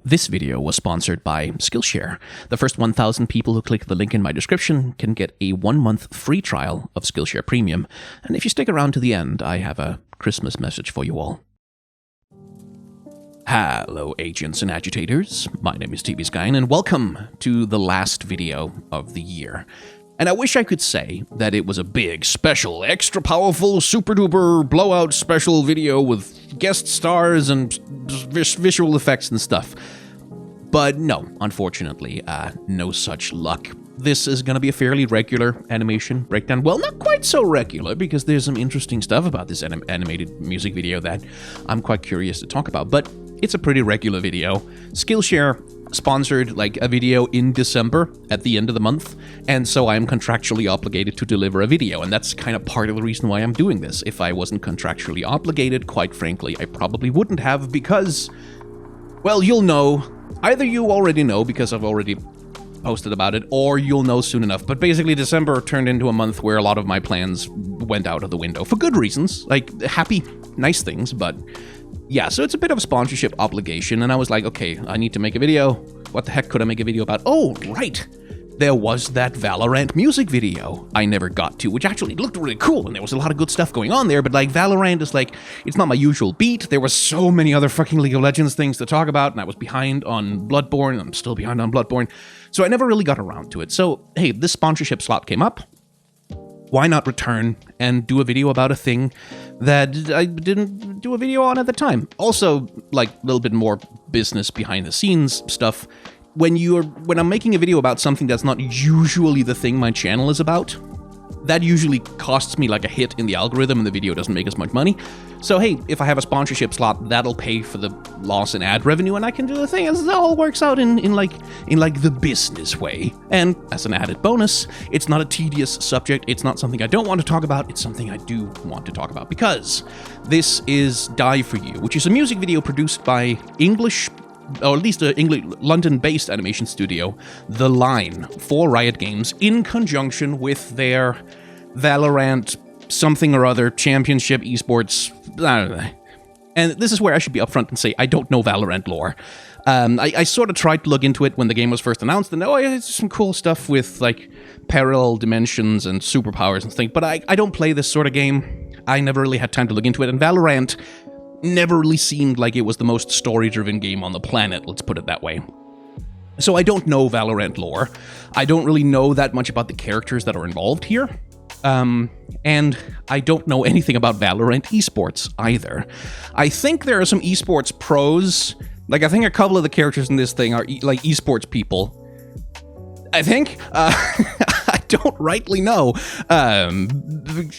This video was sponsored by Skillshare. The first 1,000 people who click the link in my description can get a 1-month free trial of Skillshare Premium. And if you stick around to the end, I have a Christmas message for you all. Hello, agents and agitators. My name is TV Skyen, and welcome to the last video of the year. And I wish I could say that it was a big, special, extra powerful, super duper blowout special video with guest stars and visual effects and stuff. But no, unfortunately, no such luck. This is going to be a fairly regular animation breakdown. Well, not quite so regular, because there's some interesting stuff about this animated music video that I'm quite curious to talk about. But it's a pretty regular video. Skillshare sponsored like a video in December at the end of the month, and so I'm contractually obligated to deliver a video, and that's kind of part of the reason why I'm doing this. If I wasn't contractually obligated, quite frankly, I probably wouldn't have, because, well, you'll know. Either you already know because I've already posted about it, or you'll know soon enough. But basically, December turned into a month where a lot of my plans went out of the window for good reasons, like happy, nice things, but yeah, so it's a bit of a sponsorship obligation, and I was like, okay, I need to make a video. What the heck could I make a video about? Oh, right. There was that Valorant music video I never got to, which actually looked really cool, and there was a lot of good stuff going on there, but like Valorant is like, it's not my usual beat. There were so many other fucking League of Legends things to talk about, and I was behind on Bloodborne. I'm still behind on Bloodborne, so I never really got around to it. So, hey, this sponsorship slot came up. Why not return and do a video about a thing that I didn't do a video on at the time? Also, like, a little bit more business behind the scenes stuff. When I'm making a video about something that's not usually the thing my channel is about, that usually costs me like a hit in the algorithm and the video doesn't make as much money. So hey, if I have a sponsorship slot, that'll pay for the loss in ad revenue, and I can do the thing. It all works out in like the business way. And as an added bonus, it's not a tedious subject. It's not something I don't want to talk about. It's something I do want to talk about, because this is Die For You, which is a music video produced by English, or at least a London-based animation studio, The Line, for Riot Games, in conjunction with their Valorant something or other championship esports. I don't know. And this is where I should be upfront and say I don't know Valorant lore. I sort of tried to look into it when the game was first announced, and it's some cool stuff with like parallel dimensions and superpowers and things, but I don't play this sort of game. I never really had time to look into it, and Valorant never really seemed like it was the most story-driven game on the planet, let's put it that way. So I don't know Valorant lore. I don't really know that much about the characters that are involved here. And I don't know anything about Valorant esports either. I think there are some esports pros. Like, I think a couple of the characters in this thing are like esports people. I think. I don't rightly know.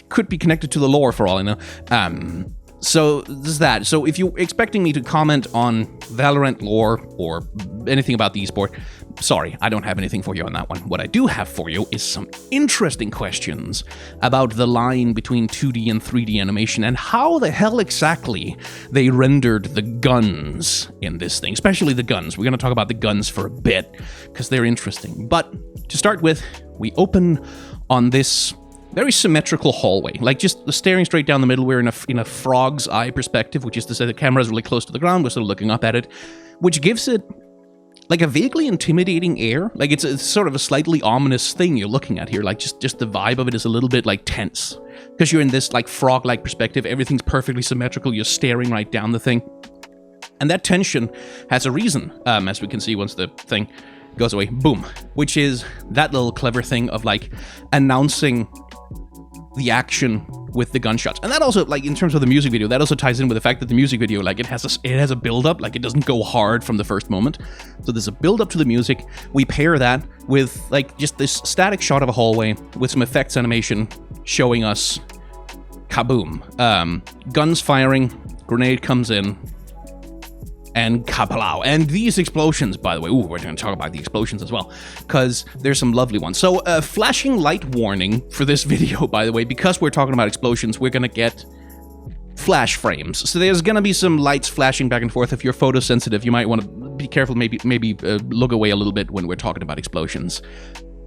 Could be connected to the lore for all I know. So there's that. So if you're expecting me to comment on Valorant lore or anything about the esport, sorry, I don't have anything for you on that one. What I do have for you is some interesting questions about the line between 2D and 3D animation and how the hell exactly they rendered the guns in this thing, especially the guns. We're going to talk about the guns for a bit because they're interesting. But to start with, we open on this very symmetrical hallway, like just staring straight down the middle. We're in a frog's eye perspective, which is to say the camera is really close to the ground. We're sort of looking up at it, which gives it like a vaguely intimidating air. Like it's sort of a slightly ominous thing you're looking at here. Like just the vibe of it is a little bit like tense because you're in this like frog-like perspective. Everything's perfectly symmetrical. You're staring right down the thing, and that tension has a reason, as we can see once the thing goes away. Boom, which is that little clever thing of like announcing the action with the gunshots. And that also, like, in terms of the music video, that also ties in with the fact that the music video, like, it has a build-up, like, it doesn't go hard from the first moment. So there's a build-up to the music. We pair that with, like, just this static shot of a hallway with some effects animation showing us kaboom. Guns firing, grenade comes in, and kapalow. And these explosions, by the way, we're going to talk about the explosions as well, because there's some lovely ones. So, flashing light warning for this video, by the way, because we're talking about explosions, we're going to get flash frames. So there's going to be some lights flashing back and forth. If you're photosensitive, you might want to be careful, maybe look away a little bit when we're talking about explosions.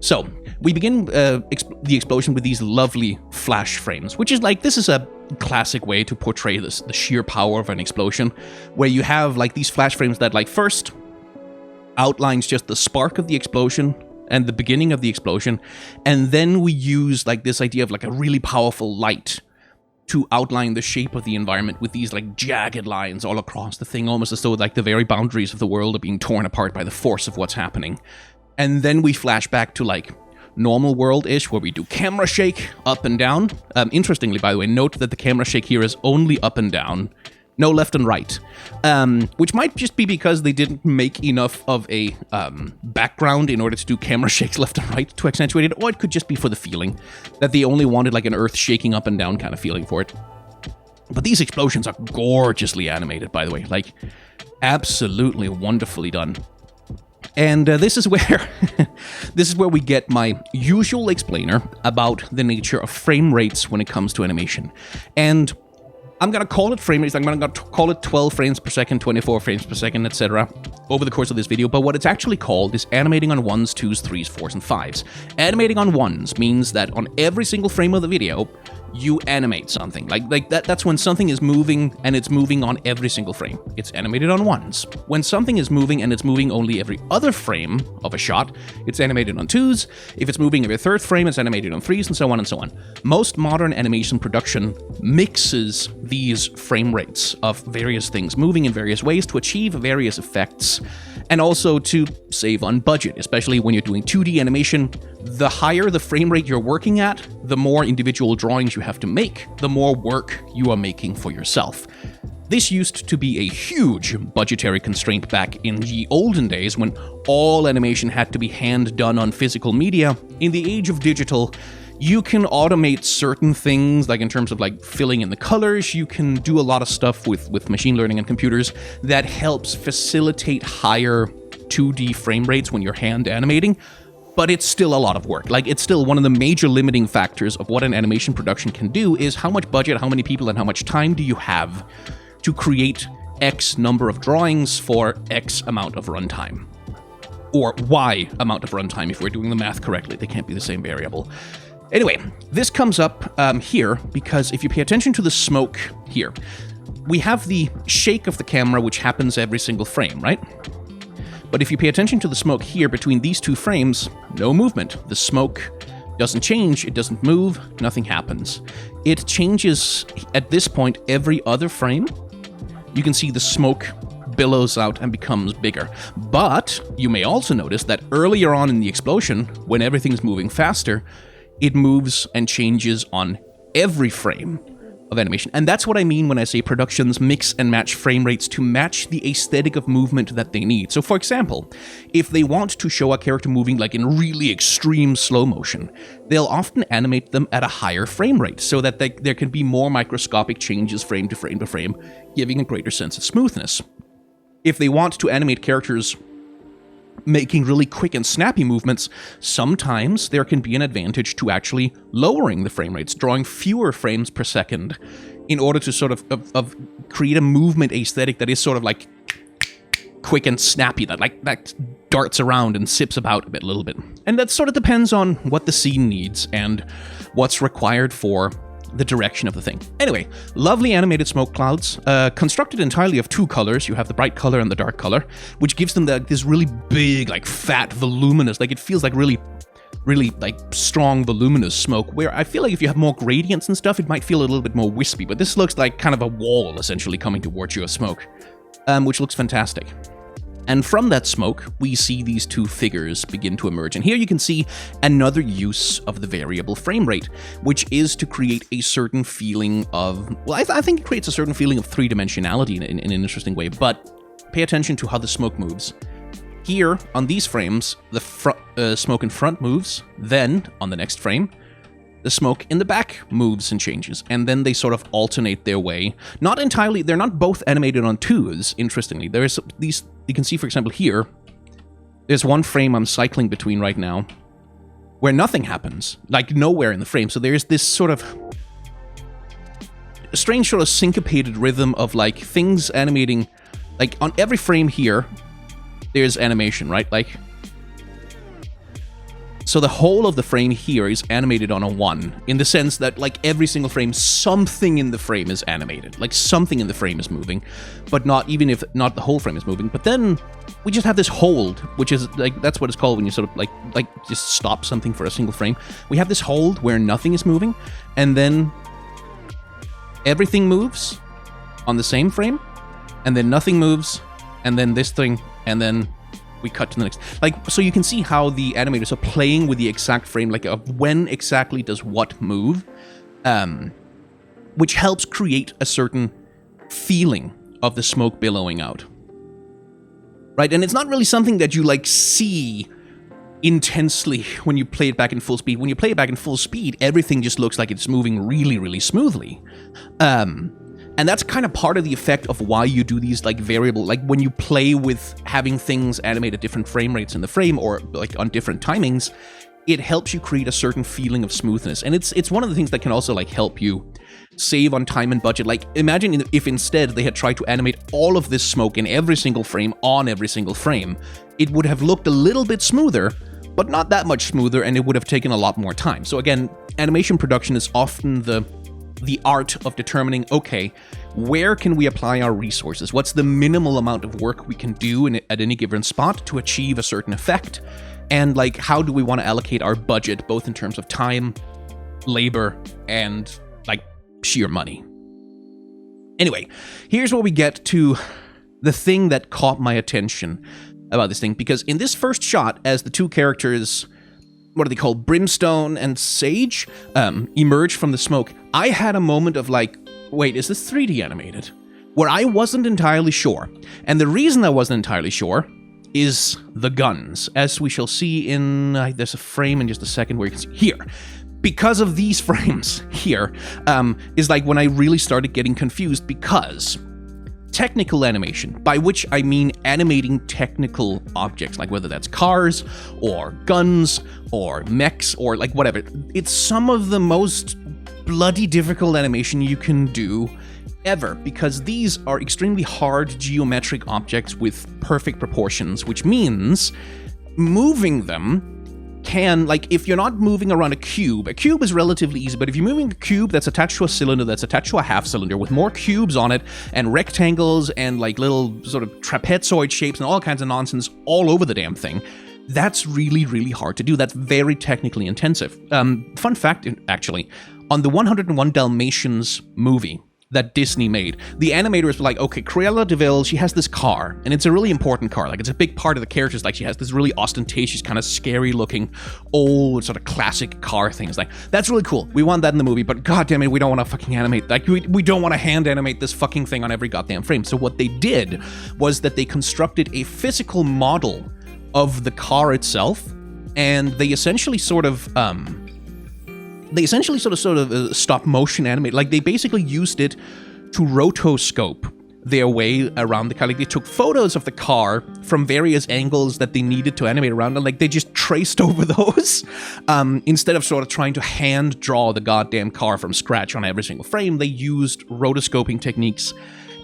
So, we begin the explosion with these lovely flash frames, which is like, this is a classic way to portray the sheer power of an explosion, where you have like these flash frames that like first outlines just the spark of the explosion and the beginning of the explosion, and then we use like this idea of like a really powerful light to outline the shape of the environment with these like jagged lines all across the thing, almost as though like the very boundaries of the world are being torn apart by the force of what's happening. And then we flash back to like normal world-ish, where we do camera shake up and down. Interestingly, by the way, note that the camera shake here is only up and down, no left and right, which might just be because they didn't make enough of a background in order to do camera shakes left and right to accentuate it, or it could just be for the feeling that they only wanted like an earth shaking up and down kind of feeling for it. But these explosions are gorgeously animated, by the way, like absolutely wonderfully done. And this is where we get my usual explainer about the nature of frame rates when it comes to animation. And I'm going to call it frame rates. I'm going to call it 12 frames per second, 24 frames per second, etc. over the course of this video. But what it's actually called is animating on 1s, 2s, 3s, 4s, and 5s. Animating on 1s means that on every single frame of the video, you animate something. Like that's when something is moving and it's moving on every single frame. It's animated on 1s. When something is moving and it's moving only every other frame of a shot, it's animated on 2s. If it's moving every third frame, it's animated on 3s, and so on and so on. Most modern animation production mixes these frame rates of various things moving in various ways to achieve various effects, and also to save on budget, especially when you're doing 2D animation. The higher the frame rate you're working at, the more individual drawings you have to make, the more work you are making for yourself. This used to be a huge budgetary constraint back in the olden days when all animation had to be hand done on physical media. In the age of digital, you can automate certain things, like in terms of like filling in the colors. You can do a lot of stuff with machine learning and computers that helps facilitate higher 2D frame rates when you're hand animating. But it's still a lot of work. Like, it's still one of the major limiting factors of what an animation production can do is how much budget, how many people, and how much time do you have to create X number of drawings for X amount of runtime. Or Y amount of runtime if we're doing the math correctly. They can't be the same variable. Anyway, this comes up here because if you pay attention to the smoke here, we have the shake of the camera, which happens every single frame, right? But if you pay attention to the smoke here between these two frames, no movement. The smoke doesn't change, it doesn't move, nothing happens. It changes at this point every other frame. You can see the smoke billows out and becomes bigger. But you may also notice that earlier on in the explosion, when everything's moving faster, it moves and changes on every frame of animation. And that's what I mean when I say productions mix and match frame rates to match the aesthetic of movement that they need. So for example, if they want to show a character moving like in really extreme slow motion, they'll often animate them at a higher frame rate so that there can be more microscopic changes frame to frame to frame, giving a greater sense of smoothness. If they want to animate characters making really quick and snappy movements, sometimes there can be an advantage to actually lowering the frame rates, drawing fewer frames per second in order to sort of create a movement aesthetic that is sort of like quick and snappy, that darts around and sips about a little bit. And that sort of depends on what the scene needs and what's required for the direction of the thing. Anyway, lovely animated smoke clouds, constructed entirely of two colors. You have the bright color and the dark color, which gives them this really big, like fat, voluminous, like it feels like really like strong, voluminous smoke, where I feel like if you have more gradients and stuff, it might feel a little bit more wispy, but this looks like kind of a wall, essentially, coming towards you of smoke, which looks fantastic. And from that smoke, we see these two figures begin to emerge. And here you can see another use of the variable frame rate, which is to create a certain feeling of, well, I think it creates a certain feeling of three-dimensionality in an interesting way, but pay attention to how the smoke moves. Here, on these frames, the smoke in front moves, then, on the next frame, the smoke in the back moves and changes, and then they sort of alternate their way. Not entirely, they're not both animated on 2s, interestingly. There's these, you can see, for example, here, there's one frame I'm cycling between right now, where nothing happens, like nowhere in the frame, so there's this sort of a strange sort of syncopated rhythm of like things animating, like on every frame here, there's animation, right? Like, So the whole of the frame here is animated on a 1, in the sense that, like, every single frame, something in the frame is animated. Like, something in the frame is moving, but not even if not the whole frame is moving. But then we just have this hold, which is, like, that's what it's called when you sort of, like just stop something for a single frame. We have this hold where nothing is moving, and then everything moves on the same frame, and then nothing moves, and then this thing, and then we cut to the next. Like, so you can see how the animators are playing with the exact frame, like of when exactly does what move, which helps create a certain feeling of the smoke billowing out. Right? And it's not really something that you, like, see intensely when you play it back in full speed. When you play it back in full speed, everything just looks like it's moving really, really smoothly. And that's kind of part of the effect of why you do these, like, variable, like, when you play with having things animate at different frame rates in the frame, or, like, on different timings, it helps you create a certain feeling of smoothness. And it's one of the things that can also, like, help you save on time and budget. Like, imagine if instead they had tried to animate all of this smoke in every single frame on every single frame. It would have looked a little bit smoother, but not that much smoother, and it would have taken a lot more time. So again, animation production is often the art of determining, okay, where can we apply our resources? What's the minimal amount of work we can do at any given spot to achieve a certain effect? And, like, how do we want to allocate our budget, both in terms of time, labor, and, like, sheer money? Anyway, here's where we get to the thing that caught my attention about this thing, because in this first shot, as the two characters, what are they called, Brimstone and Sage, emerge from the smoke, I had a moment of, like, wait, is this 3D animated? Where I wasn't entirely sure. And the reason I wasn't entirely sure is the guns, as we shall see in, there's a frame in just a second where you can see, here. Because of these frames here, is, like, when I really started getting confused, because technical animation, by which I mean animating technical objects, like whether that's cars, or guns, or mechs, or, like, whatever, it's some of the most bloody difficult animation you can do ever, because these are extremely hard geometric objects with perfect proportions, which means moving them can, like, if you're not moving around a cube is relatively easy, but if you're moving a cube that's attached to a cylinder, that's attached to a half cylinder, with more cubes on it, and rectangles, and, like, little sort of trapezoid shapes, and all kinds of nonsense all over the damn thing, that's really, really hard to do. That's very technically intensive. Fun fact, actually, on the 101 Dalmatians movie that Disney made, the animators were like, okay, Cruella de Vil, she has this car, and it's a really important car. Like, it's a big part of the characters. Like, she has this really ostentatious, kind of scary-looking, old, sort of classic car thing. It's like, that's really cool. We want that in the movie, but goddamn it, we don't want to fucking animate. Like, we don't want to hand animate this fucking thing on every goddamn frame. So what they did was that they constructed a physical model of the car itself, and they essentially sort of stop motion animate. Like, they basically used it to rotoscope their way around the car. Like, they took photos of the car from various angles that they needed to animate around, and, like, they just traced over those. Instead of sort of trying to hand draw the goddamn car from scratch on every single frame, they used rotoscoping techniques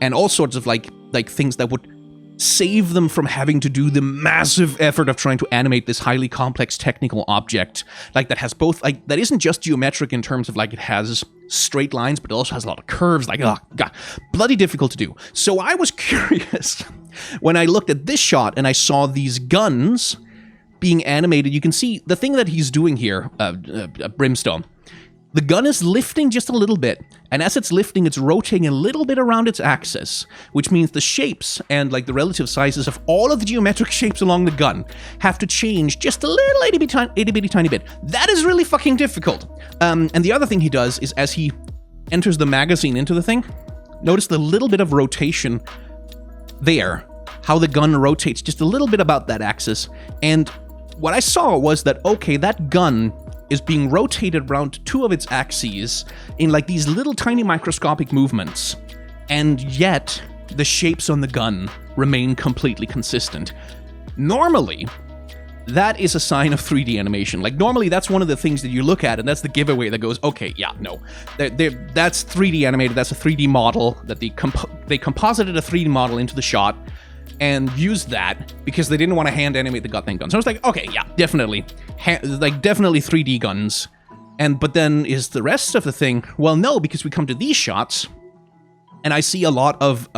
and all sorts of like things that would save them from having to do the massive effort of trying to animate this highly complex technical object, like, that has both, like, that isn't just geometric in terms of, like, it has straight lines, but it also has a lot of curves. Like, oh god, bloody difficult to do. So I was curious when I looked at this shot and I saw these guns being animated. You can see the thing that he's doing here, Brimstone. The gun is lifting just a little bit, and as it's lifting, it's rotating a little bit around its axis, which means the shapes and, like, the relative sizes of all of the geometric shapes along the gun have to change just a little itty-bitty tiny bit. That is really fucking difficult. And the other thing he does is, as he enters the magazine into the thing, notice the little bit of rotation there, how the gun rotates just a little bit about that axis. And what I saw was that, okay, that gun is being rotated around two of its axes in, like, these little tiny microscopic movements, and yet the shapes on the gun remain completely consistent. Normally, that is a sign of 3D animation. Like, normally that's one of the things that you look at, and that's the giveaway that goes, okay, yeah, no, that's 3D animated, that's a 3D model, that they composited a 3D model into the shot, and used that because they didn't want to hand animate the goddamn guns. So I was like, okay, yeah, definitely. Definitely 3D guns. But then is the rest of the thing? Well, no, because we come to these shots, and I see a lot of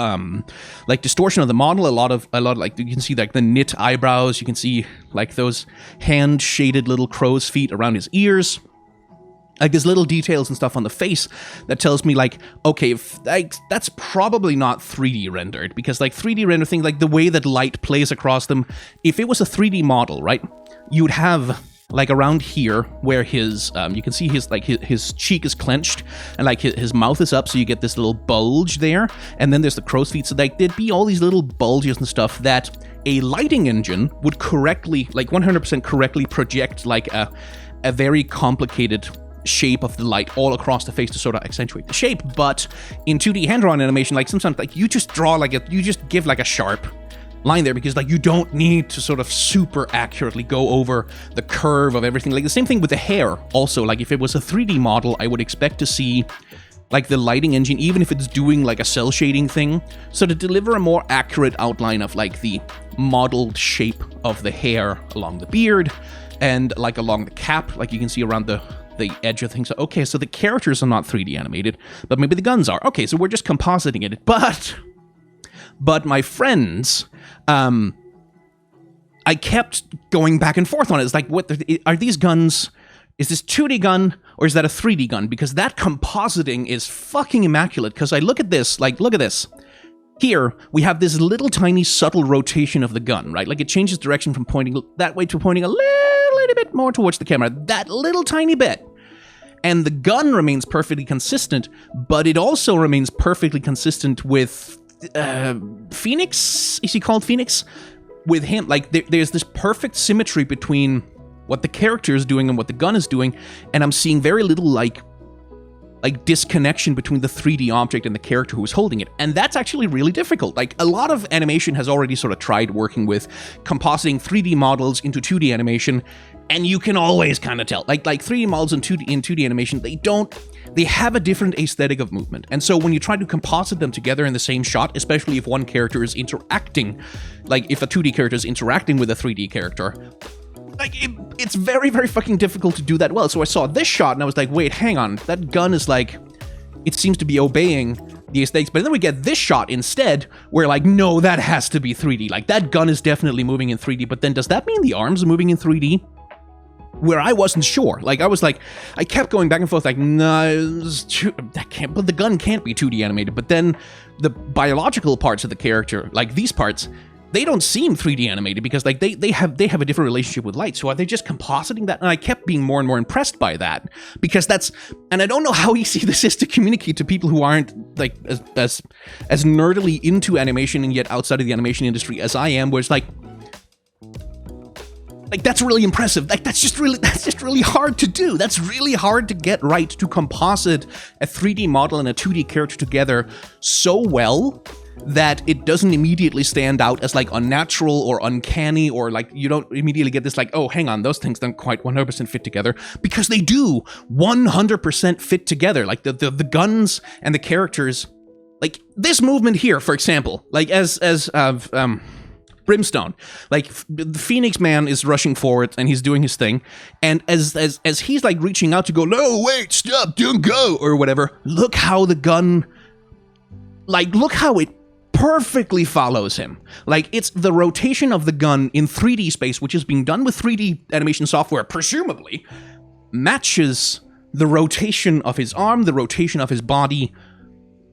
like distortion of the model, a lot of like, you can see like the knit eyebrows, you can see like those hand shaded little crow's feet around his ears. Like there's little details and stuff on the face that tells me like, okay, that's probably not 3D rendered, because like 3D render thing, like the way that light plays across them, if it was a 3D model, right, you'd have like around here where his, you can see his, like his cheek is clenched and like his mouth is up, so you get this little bulge there, and then there's the crow's feet, so like there'd be all these little bulges and stuff that a lighting engine would correctly, like 100% correctly project like a very complicated shape of the light all across the face to sort of accentuate the shape. But in 2D hand-drawn animation, like sometimes like you just draw like you just give like a sharp line there, because like you don't need to sort of super accurately go over the curve of everything. Like the same thing with the hair also. Like if it was a 3D model, I would expect to see like the lighting engine, even if it's doing like a cell shading thing, so to deliver a more accurate outline of like the modeled shape of the hair along the beard and like along the cap, like you can see around the edge of things. Okay, so the characters are not 3D animated, but maybe the guns are. Okay, so we're just compositing it. But my friends, I kept going back and forth on it. It's like, what are these guns? Is this 2D gun or is that a 3D gun? Because that compositing is fucking immaculate. Because I look at this, like, look at this. Here, we have this little tiny subtle rotation of the gun, right? Like it changes direction from pointing that way to pointing a little bit more towards the camera. That little tiny bit. And the gun remains perfectly consistent, but it also remains perfectly consistent with Phoenix. Is he called Phoenix? With him, like there's this perfect symmetry between what the character is doing and what the gun is doing, and I'm seeing very little like disconnection between the 3D object and the character who's holding it. And that's actually really difficult. Like a lot of animation has already sort of tried working with compositing 3D models into 2D animation, and you can always kind of tell. Like 3D models in 2D animation, they have a different aesthetic of movement. And so when you try to composite them together in the same shot, especially if one character is interacting, like if a 2D character is interacting with a 3D character, like it's very, very fucking difficult to do that well. So I saw this shot and I was like, wait, hang on, that gun is like, it seems to be obeying the aesthetics. But then we get this shot instead where like, no, that has to be 3D. Like that gun is definitely moving in 3D, but then does that mean the arms are moving in 3D? Where I wasn't sure. Like I was like, I kept going back and forth like, no, that can't, but the gun can't be 2D animated. But then the biological parts of the character, like these parts, they don't seem 3D animated because like they have a different relationship with light. So are they just compositing that? And I kept being more and more impressed by that, because that's, and I don't know how easy this is to communicate to people who aren't like as nerdily into animation and yet outside of the animation industry as I am, where it's like that's really impressive. Like that's just really hard to do. That's really hard to get right, to composite a 3D model and a 2D character together so well that it doesn't immediately stand out as like unnatural or uncanny, or like you don't immediately get this like, oh, hang on, those things don't quite 100% fit together, because they do 100% fit together. Like the guns and the characters, like this movement here, for example, like as Brimstone, like the Phoenix Man is rushing forward and he's doing his thing, and as he's like reaching out to go, no, wait, stop, don't go, or whatever, look how the gun, like look how it perfectly follows him. Like it's the rotation of the gun in 3D space, which is being done with 3D animation software, presumably, matches the rotation of his arm, the rotation of his body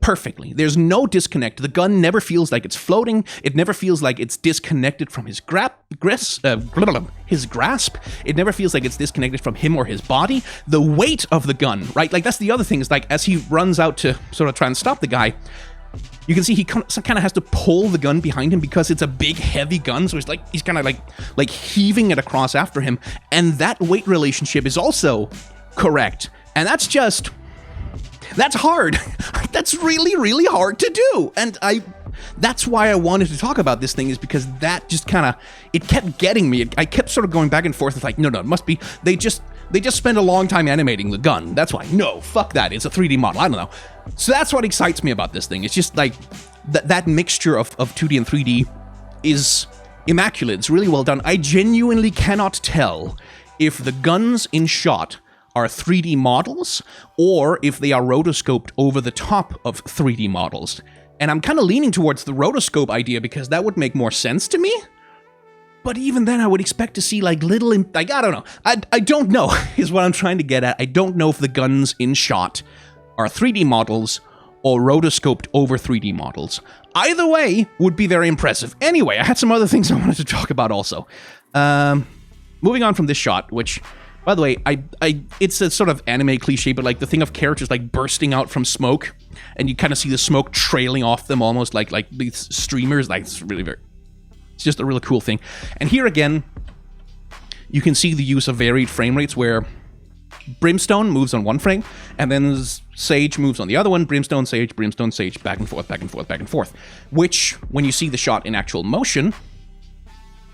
perfectly. There's no disconnect. The gun never feels like it's floating. It never feels like it's disconnected from his grasp. It never feels like it's disconnected from him or his body. The weight of the gun, right? Like that's the other thing, is like as he runs out to sort of try and stop the guy, you can see he kind of has to pull the gun behind him because it's a big, heavy gun. So he's kind of like heaving it across after him. And that weight relationship is also correct. And that's hard. That's really, really hard to do. And that's why I wanted to talk about this thing, is because that just kind of, it kept getting me. I kept sort of going back and forth with like, no, it must be, they just spent a long time animating the gun. That's why. No, fuck that. It's a 3D model. I don't know. So that's what excites me about this thing. It's just like that mixture of 2D and 3D is immaculate. It's really well done. I genuinely cannot tell if the guns in shot are 3D models or if they are rotoscoped over the top of 3D models. And I'm kind of leaning towards the rotoscope idea because that would make more sense to me. But even then, I would expect to see like little, like, I don't know. I don't know is what I'm trying to get at. I don't know if the guns in shot are 3D models or rotoscoped over 3D models. Either way would be very impressive. Anyway, I had some other things I wanted to talk about also. Moving on from this shot, which, by the way, it's a sort of anime cliche, but like the thing of characters like bursting out from smoke, and you kind of see the smoke trailing off them almost like these streamers. Like, it's really it's just a really cool thing. And here again, you can see the use of varied frame rates where Brimstone moves on one frame, and then Sage moves on the other one. Brimstone, Sage, back and forth, back and forth, back and forth. Which, when you see the shot in actual motion,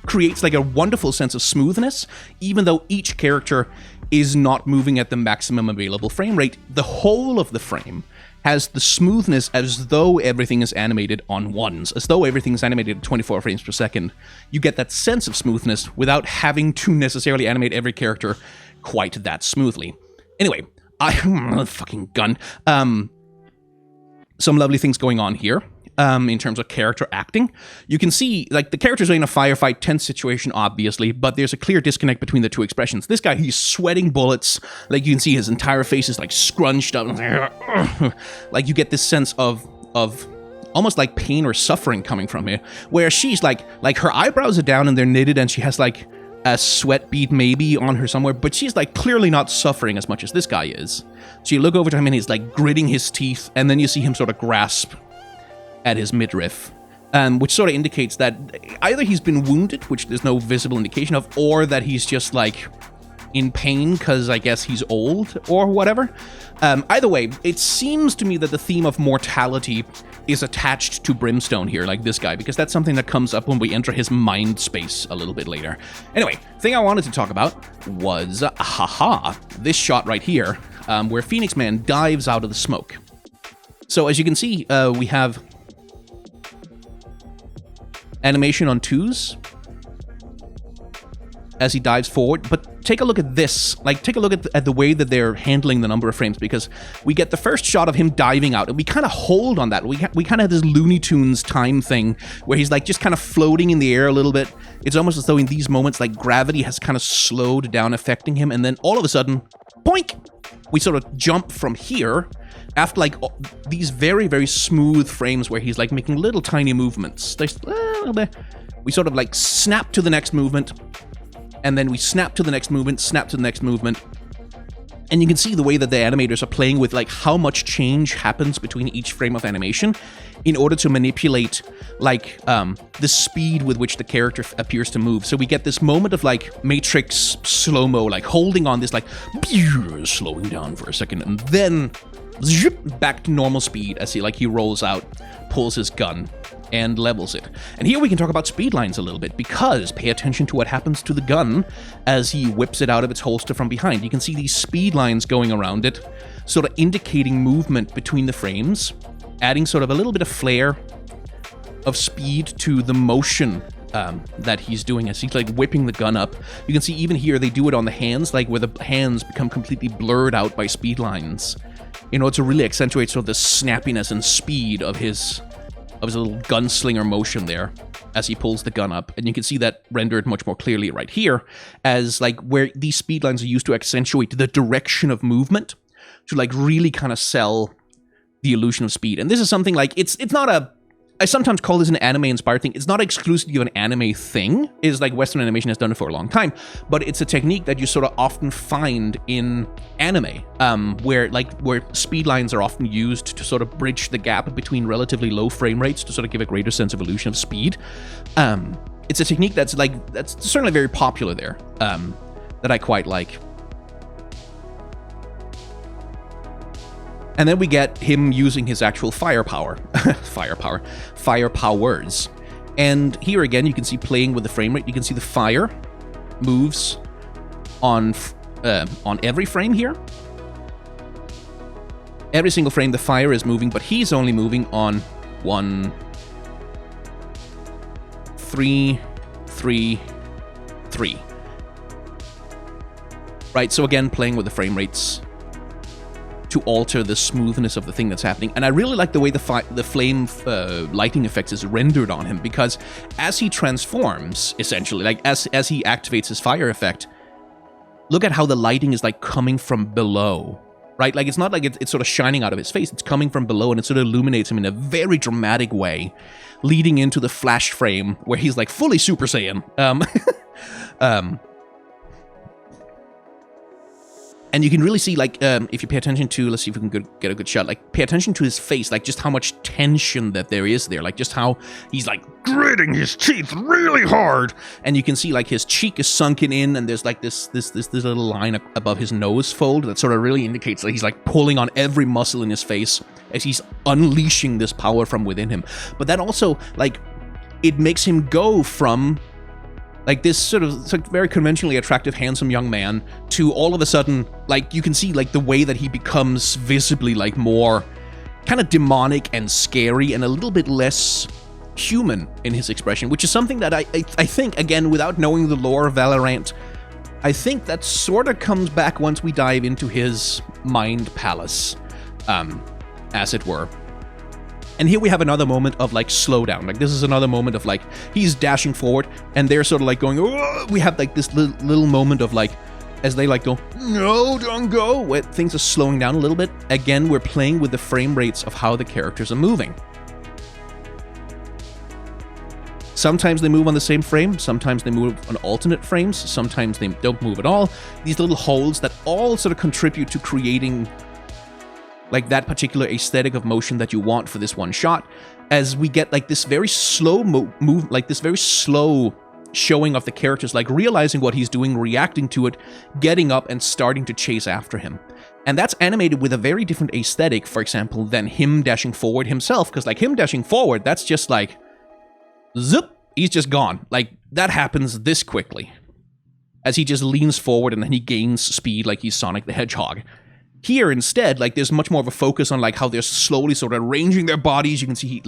creates like a wonderful sense of smoothness, even though each character is not moving at the maximum available frame rate. The whole of the frame has the smoothness as though everything is animated on ones, as though everything is animated at 24 frames per second. You get that sense of smoothness without having to necessarily animate every character quite that smoothly. Anyway, fucking gun. Some lovely things going on here. In terms of character acting. You can see, like, the characters are in a firefight, tense situation, obviously, but there's a clear disconnect between the two expressions. This guy, he's sweating bullets. Like, you can see his entire face is, like, scrunched up. Like, you get this sense of almost, like, pain or suffering coming from here. Where she's, like, her eyebrows are down and they're knitted, and she has, like, a sweat bead maybe on her somewhere, but she's, like, clearly not suffering as much as this guy is. So you look over to him and he's, like, gritting his teeth, and then you see him sort of grasp at his midriff, which sort of indicates that either he's been wounded, which there's no visible indication of, or that he's just, like, in pain because I guess he's old or whatever. Either way, it seems to me that the theme of mortality is attached to Brimstone here, like this guy, because that's something that comes up when we enter his mind space a little bit later. Anyway, thing I wanted to talk about was, this shot right here, where Phoenix Man dives out of the smoke. So as you can see, we have animation on 2s as he dives forward, but take a look at this. Like, take a look at the way that they're handling the number of frames, because we get the first shot of him diving out, and we kind of hold on that. We kind of have this Looney Tunes time thing where he's like just kind of floating in the air a little bit. It's almost as though in these moments, like, gravity has kind of slowed down, affecting him, and then all of a sudden, boink! We sort of jump from here after, like, these very, very smooth frames where he's, like, making little tiny movements. We sort of, like, snap to the next movement, and then we snap to the next movement, snap to the next movement. And you can see the way that the animators are playing with, like, how much change happens between each frame of animation in order to manipulate, like, the speed with which the character appears to move. So we get this moment of, like, Matrix slow-mo, like, holding on this, like, slowing down for a second, and then zip, back to normal speed as he rolls out, pulls his gun, and levels it. And here we can talk about speed lines a little bit, because pay attention to what happens to the gun as he whips it out of its holster from behind. You can see these speed lines going around it, sort of indicating movement between the frames, adding sort of a little bit of flair of speed to the motion that he's doing as he's, like, whipping the gun up. You can see even here they do it on the hands, like, where the hands become completely blurred out by speed lines in order to really accentuate sort of the snappiness and speed of his little gunslinger motion there as he pulls the gun up. And you can see that rendered much more clearly right here, as, like, where these speed lines are used to accentuate the direction of movement, to, like, really kind of sell the illusion of speed. And this is something, like, it's not I sometimes call this an anime-inspired thing. It's not exclusively an anime thing. It's like Western animation has done it for a long time, but it's a technique that you sort of often find in anime, where speed lines are often used to sort of bridge the gap between relatively low frame rates to sort of give a greater sense of illusion of speed. It's a technique that's certainly very popular there, that I quite like. And then we get him using his actual firepowers. And here again, you can see playing with the frame rate. You can see the fire moves on every frame here. Every single frame, the fire is moving, but he's only moving on one 3, 3, 3. Right, so again, playing with the frame rates to alter the smoothness of the thing that's happening. And I really like the way the flame lighting effects is rendered on him, because as he transforms, essentially, like as he activates his fire effect, look at how the lighting is like coming from below, right? Like it's not like it's sort of shining out of his face, it's coming from below, and it sort of illuminates him in a very dramatic way, leading into the flash frame where he's like fully Super Saiyan. And you can really see, like, if you pay attention to, let's see if we can get a good shot, like, pay attention to his face, like, just how much tension that there is there, like, just how he's, like, gritting his teeth really hard, and you can see, like, his cheek is sunken in, and there's, like, this little line above his nose fold that sort of really indicates that he's, like, pulling on every muscle in his face as he's unleashing this power from within him. But that also, like, it makes him go from like this sort of very conventionally attractive, handsome young man to all of a sudden, like, you can see, like, the way that he becomes visibly, like, more kind of demonic and scary and a little bit less human in his expression, which is something that I think, again, without knowing the lore of Valorant, I think that sort of comes back once we dive into his mind palace, as it were. And here we have another moment of, like, slowdown. Like, this is another moment of, like, he's dashing forward, and they're sort of, like, going, oh! We have, like, this little moment of, like, as they, like, go, no, don't go, where things are slowing down a little bit. Again, we're playing with the frame rates of how the characters are moving. Sometimes they move on the same frame, sometimes they move on alternate frames, sometimes they don't move at all. These little holes that all sort of contribute to creating, like, that particular aesthetic of motion that you want for this one shot, as we get, like, this very slow move, like, this very slow showing of the characters, like, realizing what he's doing, reacting to it, getting up, and starting to chase after him. And that's animated with a very different aesthetic, for example, than him dashing forward himself, because, like, him dashing forward, that's just, like, zip, he's just gone. Like, that happens this quickly, as he just leans forward, and then he gains speed like he's Sonic the Hedgehog. Here, instead, like, there's much more of a focus on, like, how they're slowly sort of arranging their bodies. You can see,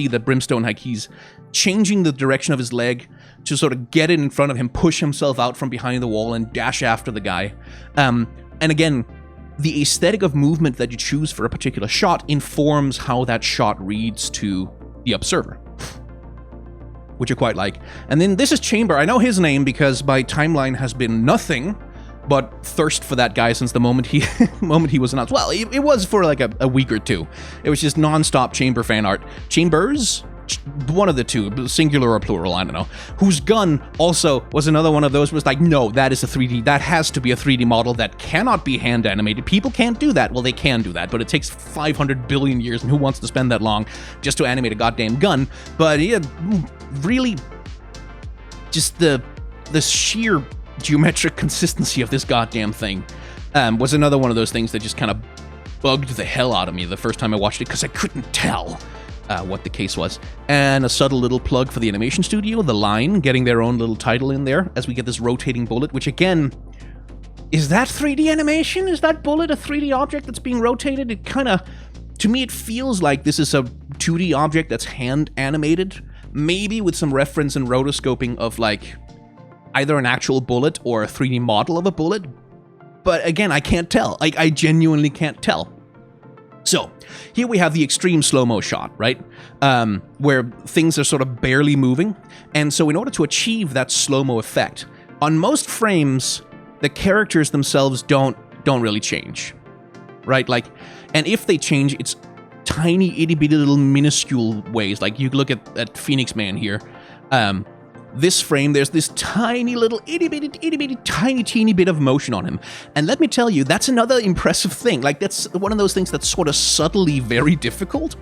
that Brimstone, like, he's changing the direction of his leg to sort of get it in front of him, push himself out from behind the wall, and dash after the guy. And again, the aesthetic of movement that you choose for a particular shot informs how that shot reads to the observer, which I quite like. And then this is Chamber. I know his name because my timeline has been nothing but thirst for that guy since the moment he was announced. Well, it was for like a week or two. It was just non-stop Chamber fan art. Chambers? One of the two, singular or plural, I don't know. Whose gun also was another one of those, was like, no, that is a 3D, that has to be a 3D model, that cannot be hand animated. People can't do that. Well, they can do that, but it takes 500 billion years, and who wants to spend that long just to animate a goddamn gun? But yeah, really, just the sheer geometric consistency of this goddamn thing was another one of those things that just kind of bugged the hell out of me the first time I watched it, because I couldn't tell what the case was. And a subtle little plug for the animation studio, The Line, getting their own little title in there as we get this rotating bullet, which again, is that 3D animation? Is that bullet a 3D object that's being rotated? It kind of, to me, it feels like this is a 2D object that's hand animated, maybe with some reference and rotoscoping of, like, either an actual bullet or a 3D model of a bullet. But again, I can't tell. I genuinely can't tell. So, here we have the extreme slow-mo shot, right? Where things are sort of barely moving. And so in order to achieve that slow-mo effect, on most frames, the characters themselves don't really change, right? Like, and if they change, it's tiny, itty-bitty little minuscule ways. Like, you look at Phoenix Man here. This frame, there's this tiny little itty-bitty, tiny, teeny bit of motion on him. And let me tell you, that's another impressive thing. Like, that's one of those things that's sort of subtly very difficult,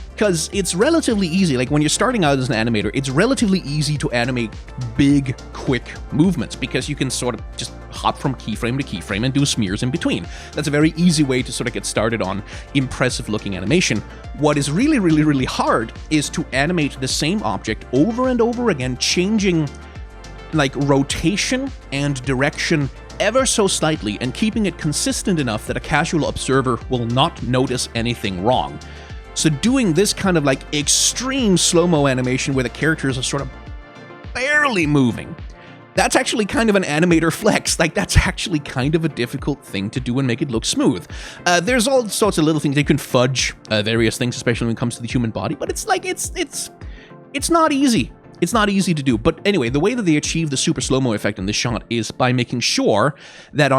because it's relatively easy. Like, when you're starting out as an animator, it's relatively easy to animate big, quick movements, because you can sort of just hop from keyframe to keyframe and do smears in between. That's a very easy way to sort of get started on impressive-looking animation. What is really, really, really hard is to animate the same object over and over again, changing, like, rotation and direction ever so slightly, and keeping it consistent enough that a casual observer will not notice anything wrong. So doing this kind of, like, extreme slow-mo animation where the characters are sort of barely moving. That's actually kind of an animator flex. Like, that's actually kind of a difficult thing to do and make it look smooth. There's all sorts of little things. You can fudge various things, especially when it comes to the human body, but it's like, it's not easy. It's not easy to do. But anyway, the way that they achieve the super slow-mo effect in this shot is by making sure that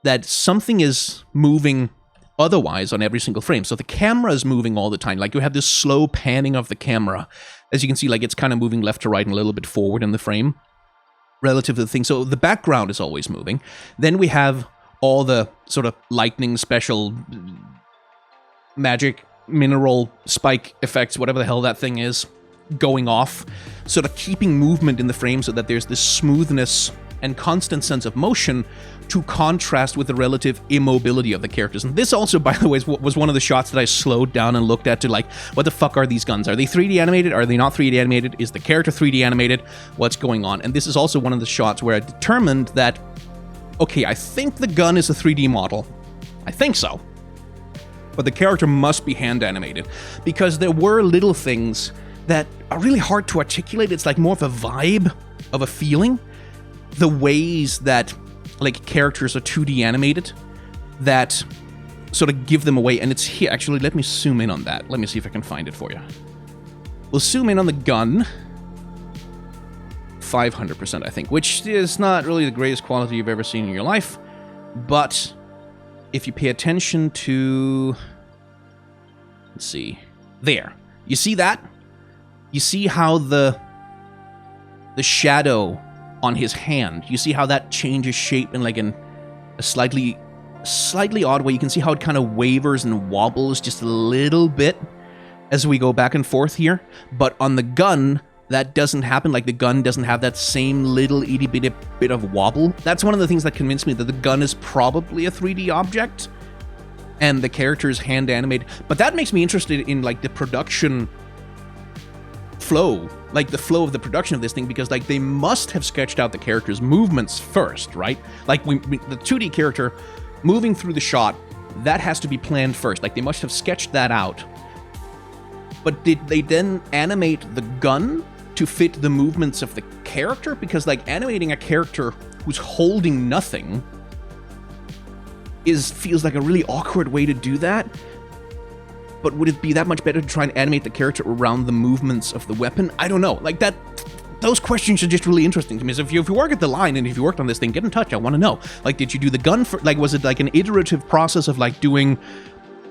that something is moving otherwise on every single frame. So the camera is moving all the time. Like, you have this slow panning of the camera. As you can see, like, it's kind of moving left to right and a little bit forward in the frame relative to the thing. So the background is always moving. Then we have all the sort of lightning special magic mineral spike effects, whatever the hell that thing is, going off, sort of keeping movement in the frame so that there's this smoothness and constant sense of motion to contrast with the relative immobility of the characters. And this also, by the way, was one of the shots that I slowed down and looked at to, like, what the fuck are these guns? Are they 3D animated? Are they not 3D animated? Is the character 3D animated? What's going on? And this is also one of the shots where I determined that, okay, I think the gun is a 3D model. I think so. But the character must be hand animated, because there were little things that are really hard to articulate. It's like more of a vibe, of a feeling. The ways that, like, characters are 2D animated that sort of give them away. And it's here. Actually, let me zoom in on that. Let me see if I can find it for you. We'll zoom in on the gun. 500%, I think, which is not really the greatest quality you've ever seen in your life. But if you pay attention to... Let's see. There. You see that? You see how the shadow on his hand, you see how that changes shape in like a slightly odd way. You can see how it kind of wavers and wobbles just a little bit as we go back and forth here. But on the gun, that doesn't happen. Like, the gun doesn't have that same little itty bitty bit of wobble. That's one of the things that convinced me that the gun is probably a 3D object and the character is hand animated. But that makes me interested in, like, the production flow, like the flow of the production of this thing, because, like, they must have sketched out the character's movements first, right? Like, the 2D character moving through the shot, that has to be planned first. Like, they must have sketched that out. But did they then animate the gun to fit the movements of the character? Because, like, animating a character who's holding nothing feels like a really awkward way to do that. But would it be that much better to try and animate the character around the movements of the weapon? I don't know. Like, those questions are just really interesting to me. So if you work at the line and if you worked on this thing, get in touch. I want to know. Like, did you do the gun for, like, was it like an iterative process of, like,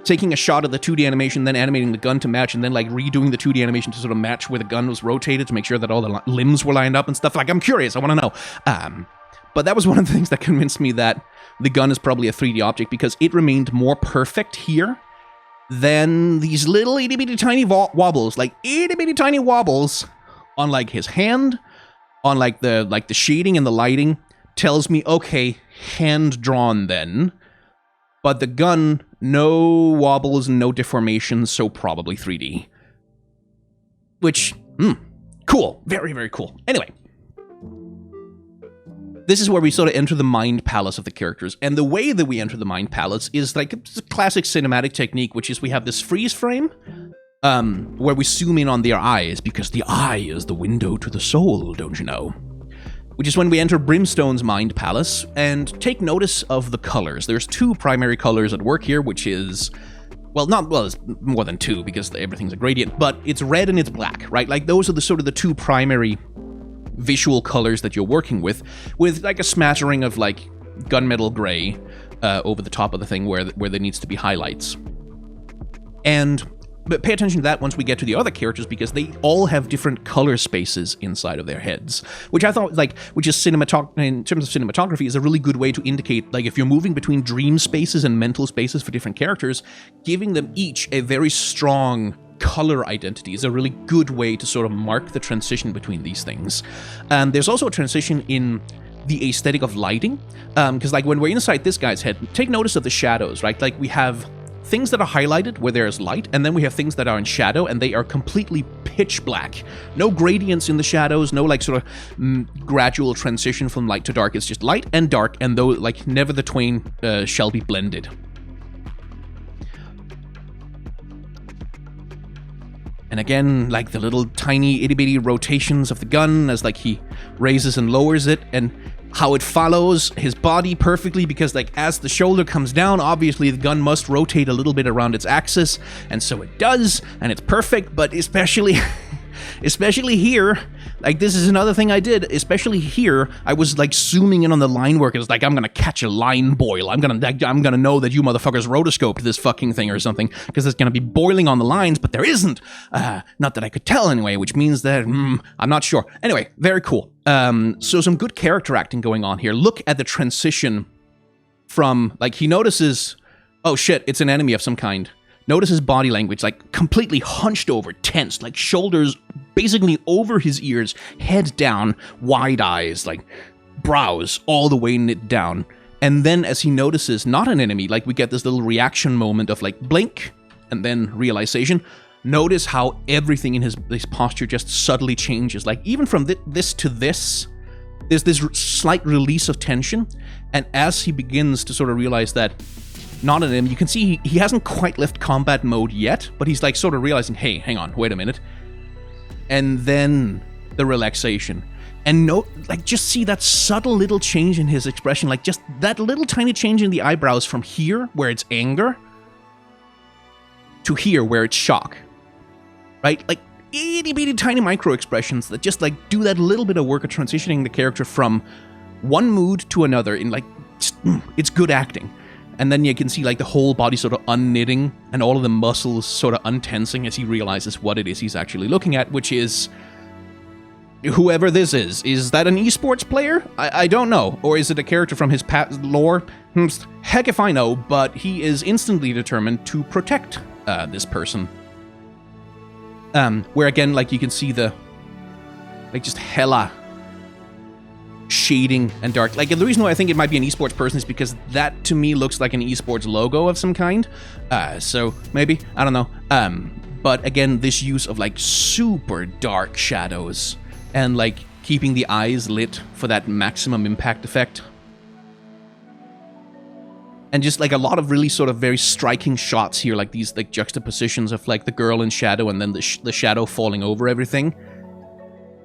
taking a shot of the 2D animation, then animating the gun to match, and then, like, redoing the 2D animation to sort of match where the gun was rotated to make sure that all the limbs were lined up and stuff? Like, I'm curious. I want to know. But that was one of the things that convinced me that the gun is probably a 3D object, because it remained more perfect here than these little itty-bitty tiny wobbles, like itty-bitty tiny wobbles on, like, his hand, on, like, the shading and the lighting tells me, okay, hand drawn then. But the gun, no wobbles, no deformations, so probably 3D. Which, cool. Very, very cool. Anyway. This is where we sort of enter the mind palace of the characters. And the way that we enter the mind palace is like a classic cinematic technique, which is we have this freeze frame where we zoom in on their eyes, because the eye is the window to the soul, don't you know? Which is when we enter Brimstone's mind palace, and take notice of the colors. There's two primary colors at work here, which is... it's more than two, because everything's a gradient, but it's red and it's black, right? Like, those are the sort of the two primary visual colors that you're working with like a smattering of, like, gunmetal gray over the top of the thing where there needs to be highlights. But pay attention to that once we get to the other characters, because they all have different color spaces inside of their heads, which I thought, like, which is in terms of cinematography, is a really good way to indicate, like, if you're moving between dream spaces and mental spaces for different characters, giving them each a very strong color identity is a really good way to sort of mark the transition between these things. There's also a transition in the aesthetic of lighting, because, like, when we're inside this guy's head, take notice of the shadows, right? Like, we have things that are highlighted where there's light, and then we have things that are in shadow, and they are completely pitch black. No gradients in the shadows, no, like, sort of gradual transition from light to dark. It's just light and dark, and though, like, never the twain shall be blended. And again, like the little tiny itty bitty rotations of the gun as like he raises and lowers it, and how it follows his body perfectly, because like as the shoulder comes down, obviously the gun must rotate a little bit around its axis, and so it does, and it's perfect. But especially here, like this is another thing I did, especially here, I was like zooming in on the line work. It was like, I'm gonna catch a line boil. I'm gonna know that you motherfuckers rotoscoped this fucking thing or something, because it's gonna be boiling on the lines, but there isn't. Not that I could tell anyway, which means that I'm not sure. Anyway, very cool. So some good character acting going on here. Look at the transition from, like, he notices, oh shit, it's an enemy of some kind. Notice his body language, like completely hunched over, tense, like shoulders basically over his ears, head down, wide eyes, like brows all the way knit down. And then as he notices not an enemy, like we get this little reaction moment of like blink and then realization. Notice how everything in his posture just subtly changes. Like even from this to this, there's this slight release of tension. And as he begins to sort of realize that not an enemy, you can see he hasn't quite left combat mode yet, but he's like sort of realizing, hey, hang on, wait a minute. And then the relaxation. And just see that subtle little change in his expression, like just that little tiny change in the eyebrows from here, where it's anger, to here, where it's shock. Right? Like itty bitty tiny micro expressions that just like do that little bit of work of transitioning the character from one mood to another in like, it's good acting. And then you can see like the whole body sort of unknitting and all of the muscles sort of untensing as he realizes what it is he's actually looking at, which is whoever this is. Is that an esports player? I don't know. Or is it a character from his past lore? Heck if I know, but he is instantly determined to protect this person. Where again, like you can see the, like just hella shading and dark. Like the reason why I think it might be an esports person is because that to me looks like an esports logo of some kind. So maybe, I don't know. But again, this use of like super dark shadows and like keeping the eyes lit for that maximum impact effect. And just like a lot of really sort of very striking shots here, like these like juxtapositions of like the girl in shadow and then the shadow falling over everything.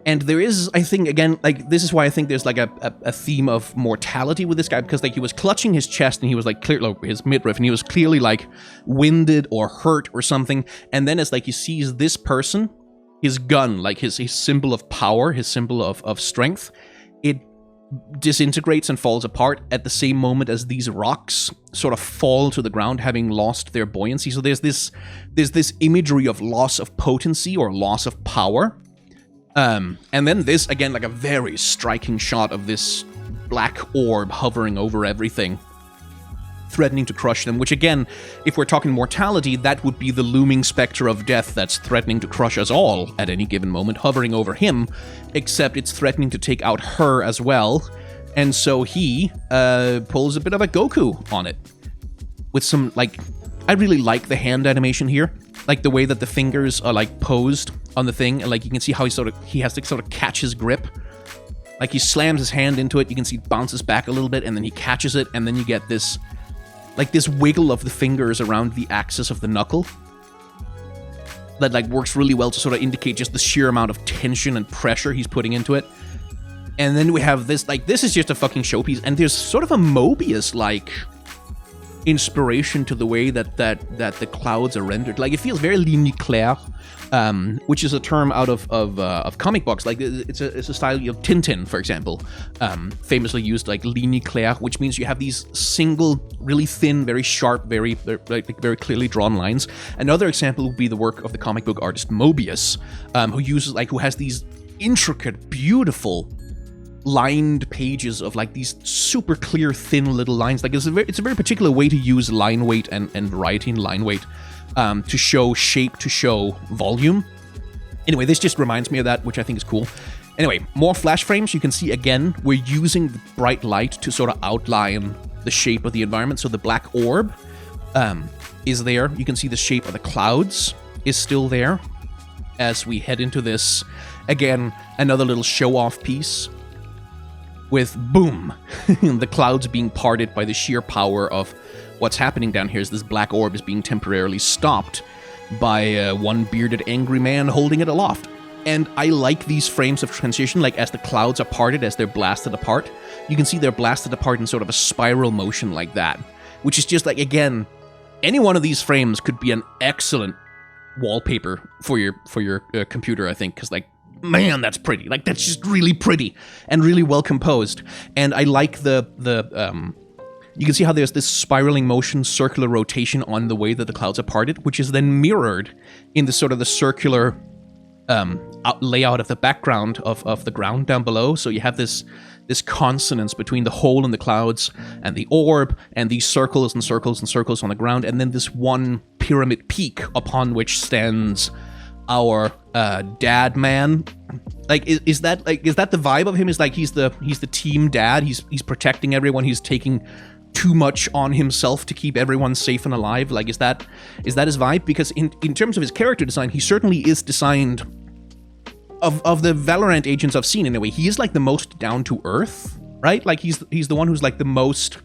And there is, I think, again, like, this is why I think there's, like, a theme of mortality with this guy, because, like, he was clutching his chest, and he was, like, his midriff, and he was clearly, like, winded or hurt or something, and then as, like, he sees this person, his gun, like, his symbol of power, his symbol of strength, it disintegrates and falls apart at the same moment as these rocks sort of fall to the ground, having lost their buoyancy. So there's this imagery of loss of potency or loss of power. And then this, again, like a very striking shot of this black orb hovering over everything, threatening to crush them, which again, if we're talking mortality, that would be the looming specter of death that's threatening to crush us all at any given moment, hovering over him, except it's threatening to take out her as well. And so he pulls a bit of a Goku on it. With some, like, I really like the hand animation here. Like the way that the fingers are like posed on the thing, and like you can see how he has to sort of catch his grip. Like he slams his hand into it, you can see it bounces back a little bit, and then he catches it, and then you get this, like this wiggle of the fingers around the axis of the knuckle. That like works really well to sort of indicate just the sheer amount of tension and pressure he's putting into it. And then we have this, like this is just a fucking showpiece, and there's sort of a Mobius-like inspiration to the way that the clouds are rendered. Like it feels very ligne claire, which is a term out of comic books. Like it's a style of Tintin, for example, famously used like ligne claire, which means you have these single, really thin, very sharp, very clearly drawn lines. Another example would be the work of the comic book artist Mobius, who has these intricate, beautiful lined pages of like these super clear thin little lines. Like it's a very particular way to use line weight and variety in line weight to show shape, to show volume. Anyway, this just reminds me of that, which I think is cool. Anyway, more flash frames. You can see again we're using the bright light to sort of outline the shape of the environment. So the black orb is there. You can see the shape of the clouds is still there as we head into this, again, another little show-off piece with boom, the clouds being parted by the sheer power of what's happening down here as this black orb is being temporarily stopped. by one bearded angry man holding it aloft. And I like these frames of transition, like as the clouds are parted, as they're blasted apart. You can see they're blasted apart in sort of a spiral motion like that, which is just like, again, any one of these frames could be an excellent wallpaper for your computer, I think, because like, man, that's pretty. Like, that's just really pretty and really well composed. And I like the you can see how there's this spiraling motion, circular rotation on the way that the clouds are parted, which is then mirrored in the sort of the circular layout of the background of the ground down below. So you have this consonance between the hole in the clouds and the orb, and these circles and circles and circles on the ground, and then this one pyramid peak upon which stands our dad man. Like, is that the vibe of him? Is like he's the team dad. He's protecting everyone. He's taking too much on himself to keep everyone safe and alive. Like, is that his vibe? Because in terms of his character design, he certainly is designed of the Valorant agents I've seen in a way. He is like the most down to earth, right? Like he's the one who's like the most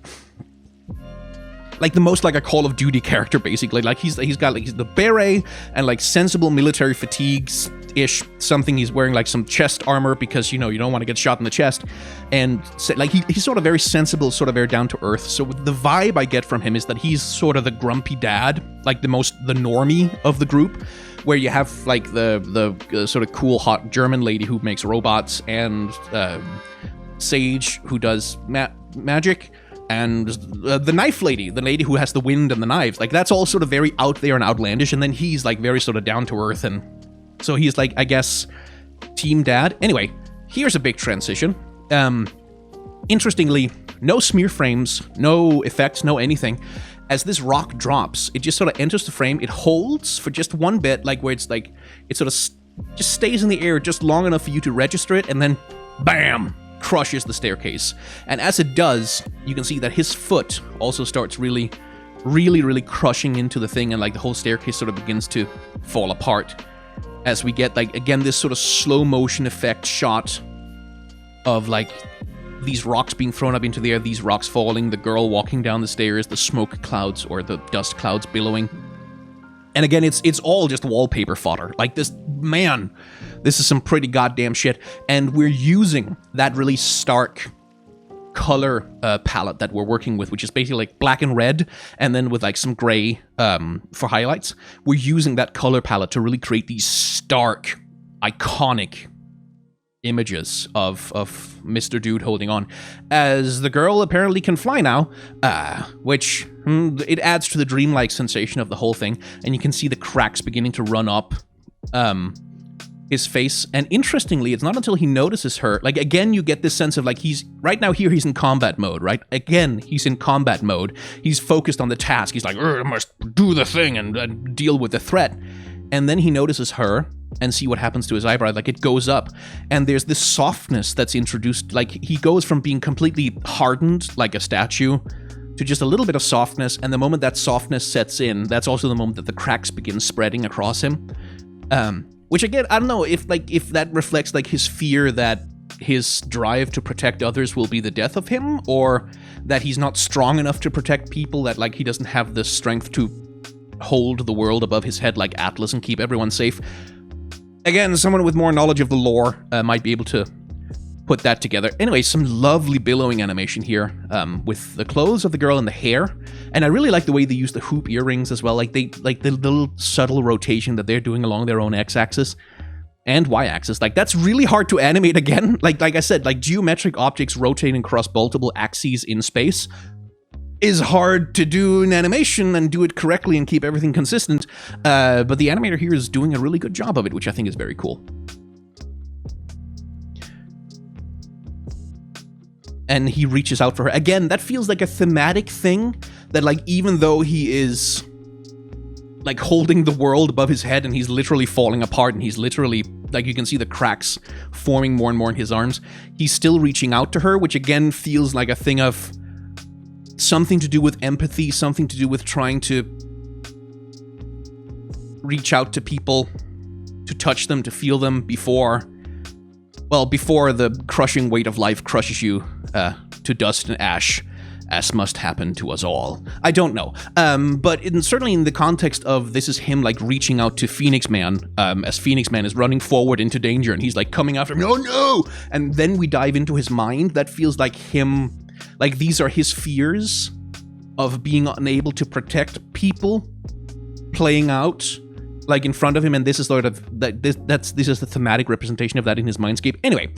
like a Call of Duty character, basically. Like he's got like the beret and like sensible military fatigues-ish something. He's wearing like some chest armor because, you know, you don't want to get shot in the chest. And like he's sort of very sensible, sort of very down to earth. So the vibe I get from him is that he's sort of the grumpy dad, like the normie of the group, where you have like the sort of cool hot German lady who makes robots, and Sage who does magic, and the knife lady, the lady who has the wind and the knives. Like, that's all sort of very out there and outlandish, and then he's like very sort of down to earth, and so he's like, I guess, team dad. Anyway, here's a big transition. Interestingly, no smear frames, no effects, no anything. As this rock drops, it just sort of enters the frame. It holds for just one bit, like where it's like, it sort of just stays in the air just long enough for you to register it, and then bam, crushes the staircase. And as it does, you can see that his foot also starts really crushing into the thing, and like the whole staircase sort of begins to fall apart as we get, like, again, this sort of slow motion effect shot of like these rocks being thrown up into the air, these rocks falling, the girl walking down the stairs, the smoke clouds or the dust clouds billowing. And again, it's all just wallpaper fodder. Like, this, man, this is some pretty goddamn shit. And we're using that really stark color palette that we're working with, which is basically like black and red, and then with like some gray for highlights. We're using that color palette to really create these stark, iconic images of Mr. Dude holding on, as the girl apparently can fly now, which it adds to the dreamlike sensation of the whole thing. And you can see the cracks beginning to run up his face. And interestingly, it's not until he notices her, like, again, you get this sense of like, he's right now here, he's in combat mode, right? Again, he's in combat mode. He's focused on the task. He's like, I must do the thing and deal with the threat. And then he notices her, and see what happens to his eyebrow. Like, it goes up, and there's this softness that's introduced. Like, he goes from being completely hardened like a statue to just a little bit of softness, and the moment that softness sets in, that's also the moment that the cracks begin spreading across him. Which, again, I don't know if that reflects like his fear that his drive to protect others will be the death of him, or that he's not strong enough to protect people, that like he doesn't have the strength to hold the world above his head like Atlas and keep everyone safe. Again, someone with more knowledge of the lore might be able to put that together. Anyway, some lovely billowing animation here with the clothes of the girl and the hair. And I really like the way they use the hoop earrings as well. Like, the little subtle rotation that they're doing along their own x-axis and y-axis. Like, that's really hard to animate again. Like I said, like, geometric objects rotating across multiple axes in space is hard to do in animation and do it correctly and keep everything consistent, but the animator here is doing a really good job of it, which I think is very cool. And he reaches out for her. Again, that feels like a thematic thing, that like, even though he is like holding the world above his head and he's literally falling apart and he's literally, like, you can see the cracks forming more and more in his arms, he's still reaching out to her, which again feels like a thing of something to do with empathy, something to do with trying to reach out to people, to touch them, to feel them before the crushing weight of life crushes you to dust and ash. as must happen to us all. I don't know. But certainly in the context of this is him like reaching out to Phoenix Man, as Phoenix Man is running forward into danger and he's like coming after him, oh no! And then we dive into his mind. That feels like him, like these are his fears of being unable to protect people playing out like in front of him, and this is sort of this is the thematic representation of that in his mindscape. Anyway,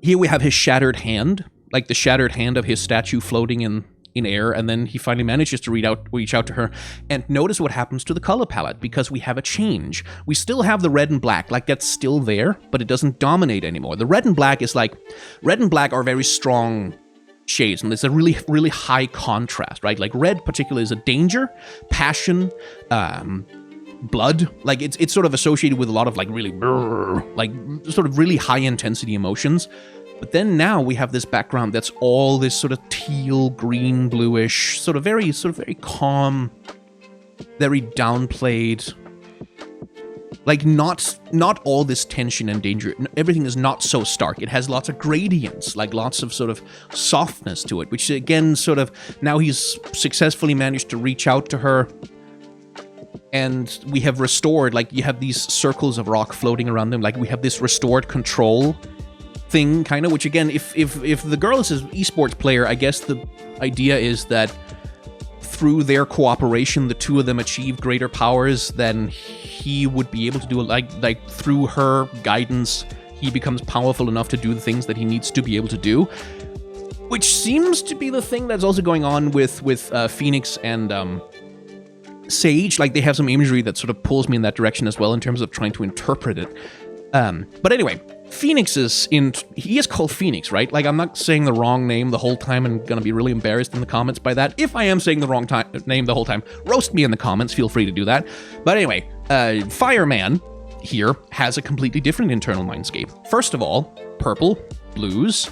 here we have his shattered hand, like the shattered hand of his statue floating in air, and then he finally manages to reach out to her. And notice what happens to the color palette, because we have a change. We still have the red and black, like that's still there, but it doesn't dominate anymore. The red and black is like, red and black are very strong shades, and there's a really, really high contrast, right? Like red particularly is a danger, passion, blood. Like it's sort of associated with a lot of like really, like sort of really high intensity emotions. But then now we have this background that's all this sort of teal, green, bluish, sort of very calm, very downplayed. Like not all this tension and danger. Everything is not so stark. It has lots of gradients, like lots of sort of softness to it, which again sort of, now he's successfully managed to reach out to her. And we have restored, like you have these circles of rock floating around them, like we have this restored control thing, kind of, which again, if the girl is an esports player, I guess the idea is that through their cooperation, the two of them achieve greater powers than he would be able to do. Like through her guidance, he becomes powerful enough to do the things that he needs to be able to do, which seems to be the thing that's also going on with Phoenix and Sage. Like they have some imagery that sort of pulls me in that direction as well in terms of trying to interpret it. But anyway, Phoenix he is called Phoenix, right? Like, I'm not saying the wrong name the whole time and gonna be really embarrassed in the comments by that. If I am saying the wrong name the whole time, roast me in the comments, feel free to do that. But anyway, Fireman here has a completely different internal mindscape. First of all, purple, blues,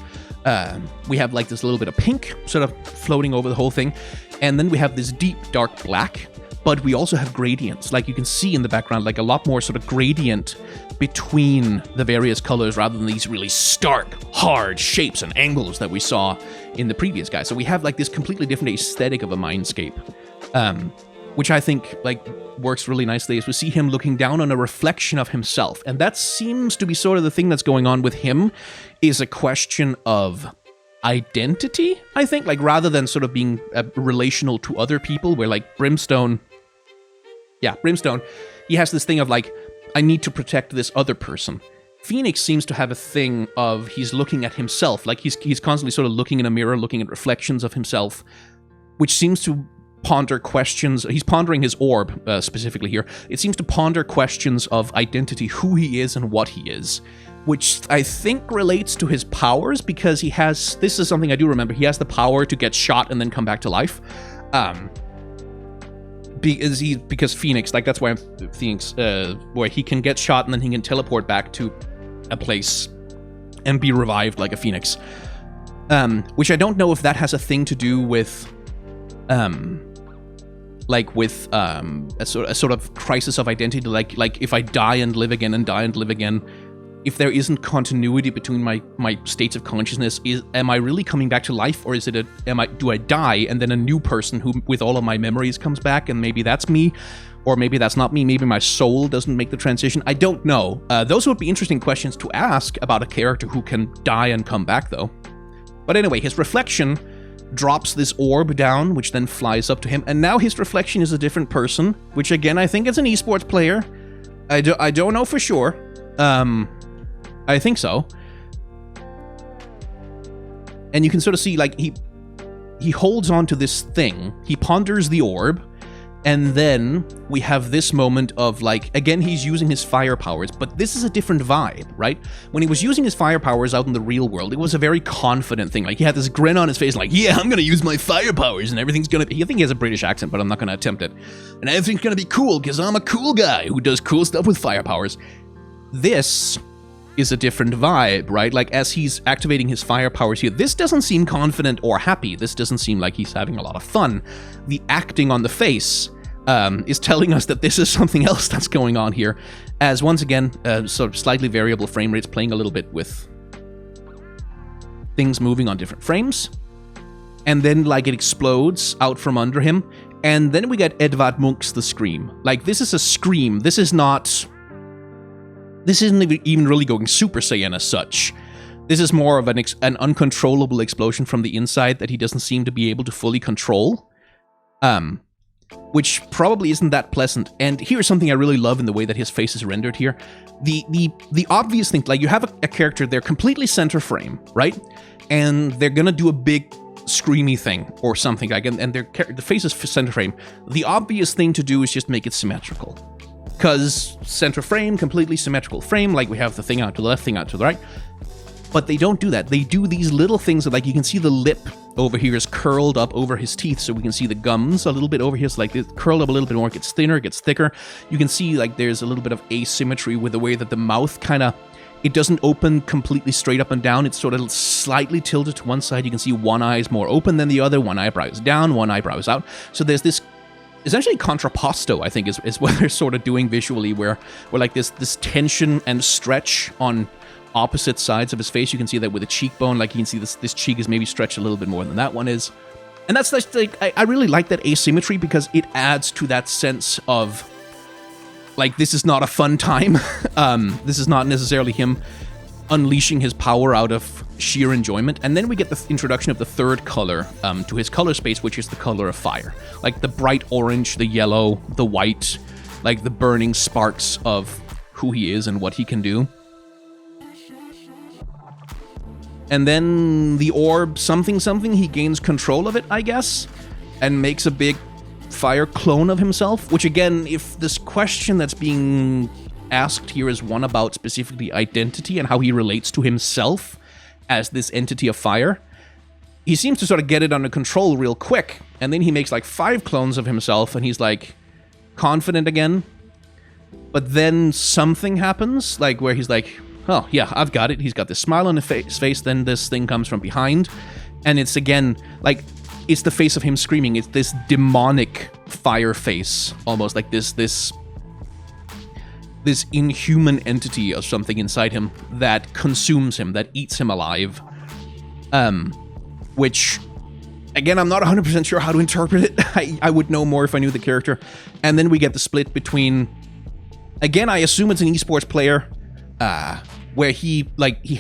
we have like this little bit of pink sort of floating over the whole thing, and then we have this deep dark black, but we also have gradients, like you can see in the background, like a lot more sort of gradient between the various colors rather than these really stark, hard shapes and angles that we saw in the previous guy. So we have like this completely different aesthetic of a mindscape, which I think like works really nicely as we see him looking down on a reflection of himself. And that seems to be sort of the thing that's going on with him, is a question of identity, I think, like rather than sort of being relational to other people, where like Brimstone, he has this thing of like, I need to protect this other person. Phoenix seems to have a thing of he's looking at himself, like he's constantly sort of looking in a mirror, looking at reflections of himself, which seems to ponder questions. He's pondering his orb specifically here. It seems to ponder questions of identity, who he is and what he is, which I think relates to his powers, because he has, this is something I do remember, he has the power to get shot and then come back to life. Because Phoenix, like that's why Phoenix, where he can get shot and then he can teleport back to a place and be revived like a phoenix. Which I don't know if that has a thing to do with, a sort of crisis of identity, like if I die and live again and die and live again, if there isn't continuity between my states of consciousness, am I really coming back to life, or is it do I die and then a new person who with all of my memories comes back, and maybe that's me, or maybe that's not me, maybe my soul doesn't make the transition? I don't know. Those would be interesting questions to ask about a character who can die and come back, though. But anyway, his reflection drops this orb down, which then flies up to him, and now his reflection is a different person, which again, I think it's an esports player. I don't know for sure. I think so. And you can sort of see, like, he holds on to this thing, he ponders the orb, and then we have this moment of, like, again, he's using his fire powers, but this is a different vibe, right? When he was using his fire powers out in the real world, it was a very confident thing. Like, he had this grin on his face, like, yeah, I'm gonna use my fire powers, and everything's gonna be... I think he has a British accent, but I'm not gonna attempt it. And everything's gonna be cool, because I'm a cool guy who does cool stuff with fire powers. This is a different vibe, right? Like, as he's activating his fire powers here, this doesn't seem confident or happy. This doesn't seem like he's having a lot of fun. The acting on the face is telling us that this is something else that's going on here, as once again, sort of slightly variable frame rates playing a little bit with things moving on different frames. And then, like, it explodes out from under him. And then we get Edvard Munch's The Scream. Like, this is a scream. This isn't even really going Super Saiyan as such. This is more of an uncontrollable explosion from the inside that he doesn't seem to be able to fully control. Which probably isn't that pleasant. And here's something I really love in the way that his face is rendered here. The obvious thing, like, you have a character, they're completely center frame, right? And they're gonna do a big screamy thing or something like, and the face is center frame. The obvious thing to do is just make it symmetrical, because center frame, completely symmetrical frame, like we have the thing out to the left, thing out to the right. But they don't do that. They do these little things that, like, you can see the lip over here is curled up over his teeth, so we can see the gums a little bit over here. So, like, it's curled up a little bit more, it gets thinner, it gets thicker. You can see, like, there's a little bit of asymmetry with the way that the mouth kind of, it doesn't open completely straight up and down. It's sort of slightly tilted to one side. You can see one eye is more open than the other. One eyebrow is down, one eyebrow is out. So there's this, essentially contrapposto, I think, is what they're sort of doing visually, where like this tension and stretch on opposite sides of his face. You can see that with the cheekbone, like, you can see this cheek is maybe stretched a little bit more than that one is. And that's like, I really like that asymmetry, because it adds to that sense of, like, this is not a fun time. This is not necessarily him unleashing his power out of sheer enjoyment. And then we get the introduction of the third color to his color space, which is the color of fire. Like, the bright orange, the yellow, the white, like the burning sparks of who he is and what he can do. And then the orb something, he gains control of it, I guess, and makes a big fire clone of himself, which, again, if this question that's being asked here is one about specifically identity and how he relates to himself as this entity of fire, he seems to sort of get it under control real quick, and then he makes like 5 clones of himself, and he's like confident again. But then something happens, like, where he's like, oh yeah, I've got it. He's got this smile on his face, then this thing comes from behind, and it's, again, like, it's the face of him screaming. It's this demonic fire face, almost like this inhuman entity of something inside him that consumes him, that eats him alive. Which, again, I'm not 100% sure how to interpret it. I would know more if I knew the character. And then we get the split between, again, I assume it's an esports player, where he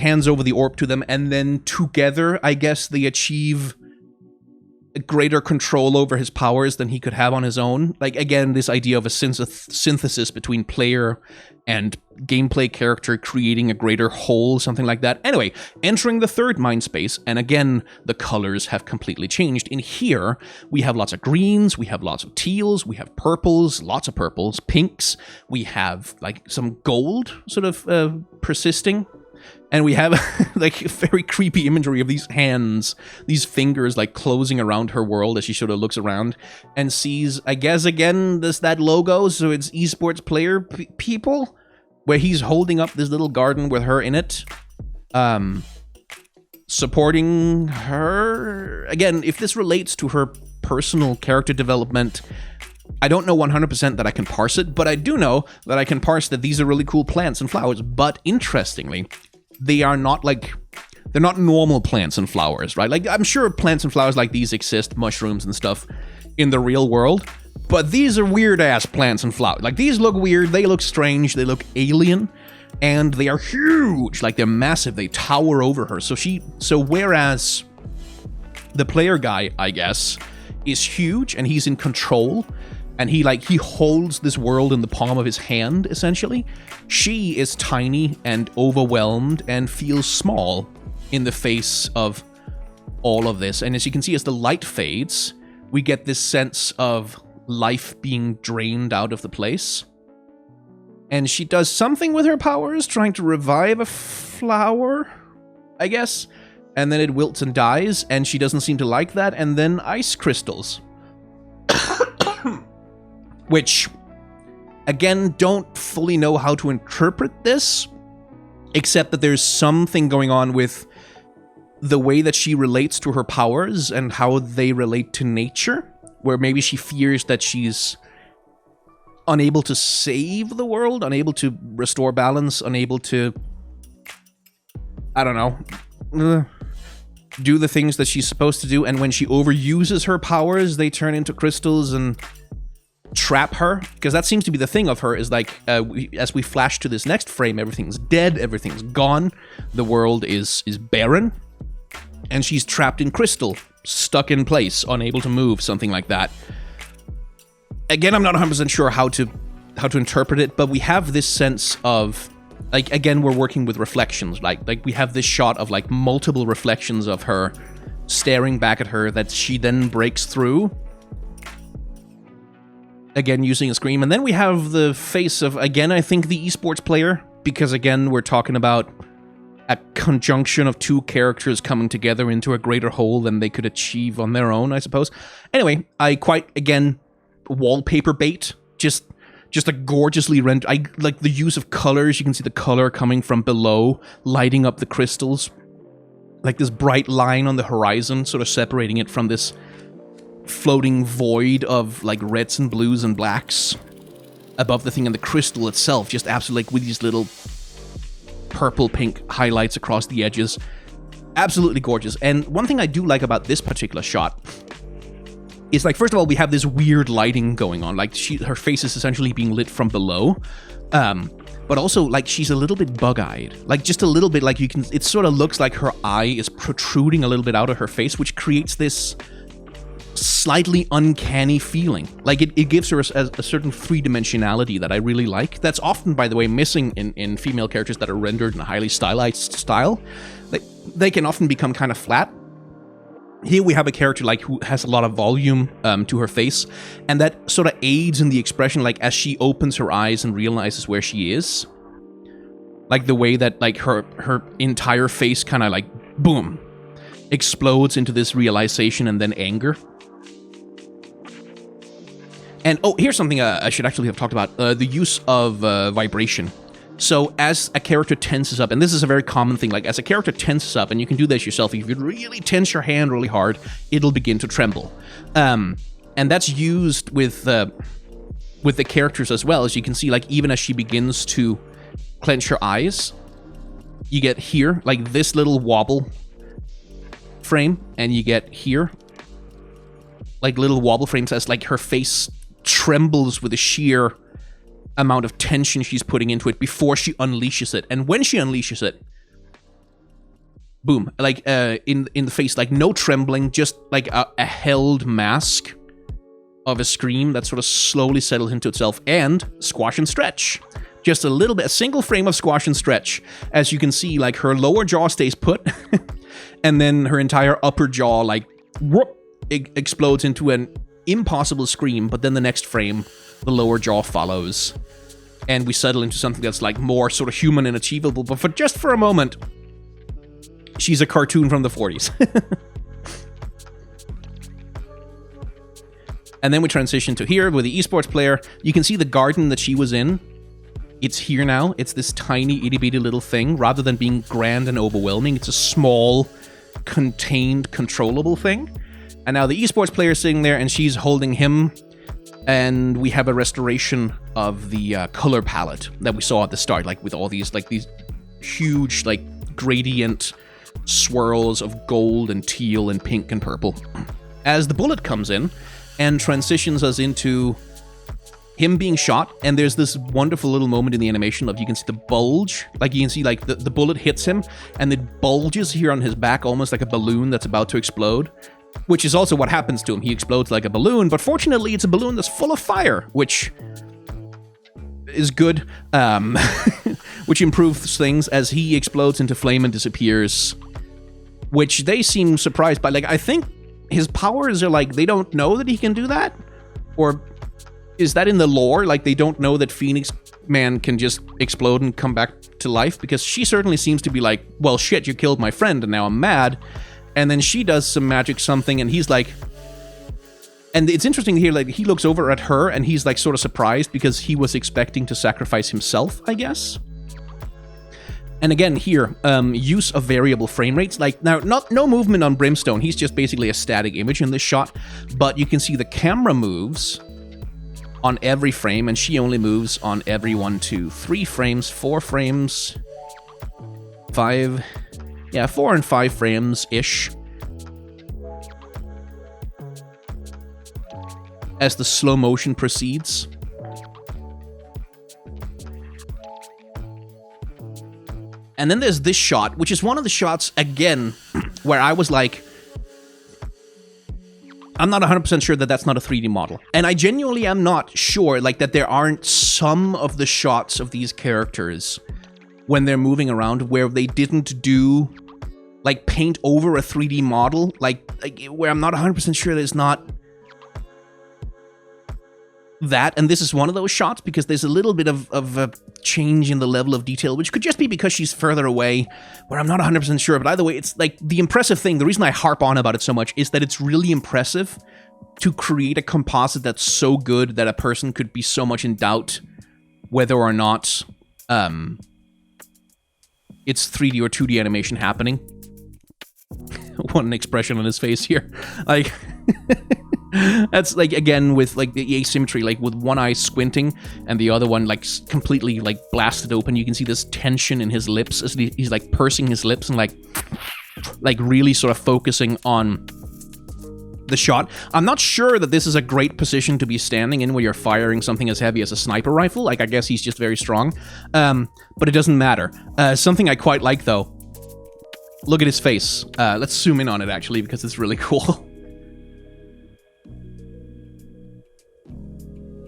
hands over the orb to them, and then together, I guess, they achieve a greater control over his powers than he could have on his own. Like, again, this idea of a synthesis between player and gameplay character, creating a greater whole, something like that. Anyway, entering the third mind space, and again, the colors have completely changed. In here, we have lots of greens, we have lots of teals, we have purples, lots of purples, pinks, we have, like, some gold sort of persisting. And we have, like, very creepy imagery of these hands, these fingers, like, closing around her world as she sort of looks around and sees, I guess, again, that logo, so it's esports player people, where he's holding up this little garden with her in it, supporting her. Again, if this relates to her personal character development, I don't know 100% that I can parse it, but I do know that I can parse that these are really cool plants and flowers. But interestingly, they are not, like, they're not normal plants and flowers, right? Like, I'm sure plants and flowers like these exist, mushrooms and stuff, in the real world, but these are weird-ass plants and flowers. Like, these look weird, they look strange, they look alien, and they are huge. Like, they're massive, they tower over her. So whereas the player guy, I guess, is huge, and he's in control, and he holds this world in the palm of his hand, essentially, she is tiny and overwhelmed and feels small in the face of all of this. And as you can see, as the light fades, we get this sense of life being drained out of the place. And she does something with her powers, trying to revive a flower, I guess. And then it wilts and dies, and she doesn't seem to like that. And then ice crystals. Which, again, don't fully know how to interpret this, except that there's something going on with the way that she relates to her powers and how they relate to nature, where maybe she fears that she's unable to save the world, unable to restore balance, unable to, I don't know. do the things that she's supposed to do, and when she overuses her powers, they turn into crystals and trap her, because that seems to be the thing of her, is like, as we flash to this next frame, everything's dead, everything's gone, the world is barren, and she's trapped in crystal, stuck in place, unable to move, something like that. Again, I'm not 100% sure how to interpret it, but we have this sense of, like, again, we're working with reflections, like we have this shot of, like, multiple reflections of her staring back at her that she then breaks through, again, using a scream. And then we have the face of, again, I think the esports player, because, again, we're talking about a conjunction of two characters coming together into a greater whole than they could achieve on their own, I suppose. Anyway, I quite, again, wallpaper bait, just a gorgeously rendered. I like the use of colors. You can see the color coming from below, lighting up the crystals. Like this bright line on the horizon, sort of separating it from this floating void of like reds and blues and blacks above the thing, and the crystal itself just absolutely, like, with these little purple pink highlights across the edges. Absolutely gorgeous. And one thing I do like about this particular shot is, like, first of all, we have this weird lighting going on. Like, her face is essentially being lit from below. But also, like, she's a little bit bug-eyed. Like, just a little bit, like, it sort of looks like her eye is protruding a little bit out of her face, which creates this slightly uncanny feeling. Like, it gives her a certain three-dimensionality that I really like. That's often, by the way, missing in female characters that are rendered in a highly stylized style. They can often become kind of flat. Here we have a character, like, who has a lot of volume to her face, and that sort of aids in the expression, like, as she opens her eyes and realizes where she is. Like, the way that, like, her entire face kind of, like, boom, explodes into this realization and then anger. And, oh, here's something I should actually have talked about. The use of vibration. So as a character tenses up, and this is a very common thing, like, as a character tenses up, and you can do this yourself, if you really tense your hand really hard, it'll begin to tremble. And that's used with the characters as well. As you can see, like, even as she begins to clench her eyes, you get here, like, this little wobble frame, and you get here, like, little wobble frames as, like, her face trembles with the sheer amount of tension she's putting into it before she unleashes it. And when she unleashes it, boom, like, in the face, like, no trembling, just like a held mask of a scream that sort of slowly settles into itself, and squash and stretch. Just a little bit, a single frame of squash and stretch. As you can see, like, her lower jaw stays put, and then her entire upper jaw, like, whoop, explodes into an impossible scream, but then the next frame, the lower jaw follows, and we settle into something that's, like, more sort of human and achievable, but just for a moment, she's a cartoon from the 40s. And then we transition to here with the esports player. You can see the garden that she was in. It's here now. It's this tiny, itty-bitty little thing. Rather than being grand and overwhelming, it's a small, contained, controllable thing. And now the esports player is sitting there, and she's holding him. And we have a restoration of the color palette that we saw at the start, like, with all these, like, these huge, like, gradient swirls of gold and teal and pink and purple. As the bullet comes in and transitions us into him being shot, and there's this wonderful little moment in the animation of, you can see the bulge, like, you can see, like, the bullet hits him, and it bulges here on his back, almost like a balloon that's about to explode. Which is also what happens to him. He explodes like a balloon, but fortunately it's a balloon that's full of fire, which is good, which improves things as he explodes into flame and disappears, which they seem surprised by. Like, I think his powers are, like, they don't know that he can do that? Or is that in the lore? Like, they don't know that Phoenix Man can just explode and come back to life? Because she certainly seems to be like, well, shit, you killed my friend and now I'm mad. And then she does some magic something, and he's like... And it's interesting here, like, he looks over at her, and he's, like, sort of surprised because he was expecting to sacrifice himself, I guess. And again, here, use of variable frame rates. Like, now, no movement on Brimstone. He's just basically a static image in this shot. But you can see the camera moves on every frame, and she only moves on every 1, 2, 3 frames, 4 frames, 5... Yeah, 4 and 5 frames-ish. as the slow motion proceeds. And then there's this shot, which is one of the shots, again, where I was like, I'm not 100% sure that that's not a 3D model. And I genuinely am not sure, like, that there aren't some of the shots of these characters when they're moving around where they didn't do, like, paint over a 3D model, like where I'm not 100% sure there's not that. And this is one of those shots because there's a little bit of a change in the level of detail, which could just be because she's further away, where I'm not 100% sure. But either way, it's like the impressive thing, the reason I harp on about it so much is that it's really impressive to create a composite that's so good that a person could be so much in doubt whether or not it's 3D or 2D animation happening. What an expression on his face here. Like, that's like, again, with like the asymmetry, like with one eye squinting and the other one like completely like blasted open. You can see this tension in his lips as he's like pursing his lips and like really sort of focusing on the shot. I'm not sure that this is a great position to be standing in when you're firing something as heavy as a sniper rifle. Like, I guess he's just very strong. But it doesn't matter. Something I quite like, though. Look at his face. Let's zoom in on it, actually, because it's really cool.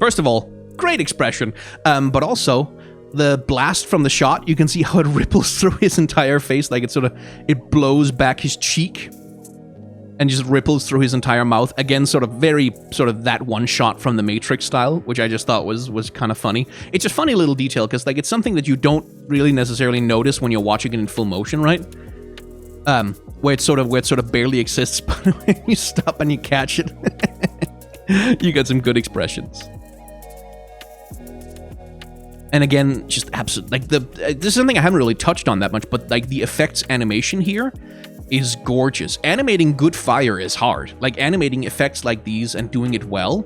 First of all, great expression. But also, the blast from the shot, you can see how it ripples through his entire face. Like, it blows back his cheek and just ripples through his entire mouth. Again, very that one shot from the Matrix style, which I just thought was kind of funny. It's a funny little detail, because like it's something that you don't really necessarily notice when you're watching it in full motion, right? Where it sort of barely exists, but when you stop and you catch it, you get some good expressions. And again, just absolute, like this is something I haven't really touched on that much, but like the effects animation here is gorgeous. Animating good fire is hard. Like, animating effects like these and doing it well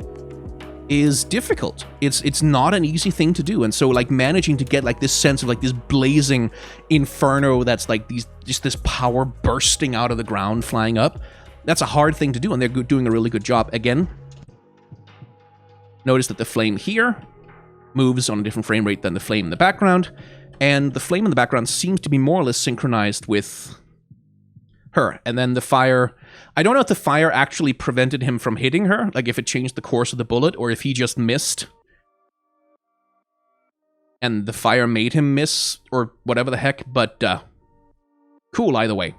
is difficult. It's not an easy thing to do. And so like managing to get like this sense of like this blazing inferno that's like this power bursting out of the ground flying up, that's a hard thing to do, and they're doing a really good job. Again, notice that the flame here moves on a different frame rate than the flame in the background, and the flame in the background seems to be more or less synchronized with her. And then the fire, I don't know if the fire actually prevented him from hitting her, like if it changed the course of the bullet, or if he just missed and the fire made him miss, or whatever the heck, but cool either way.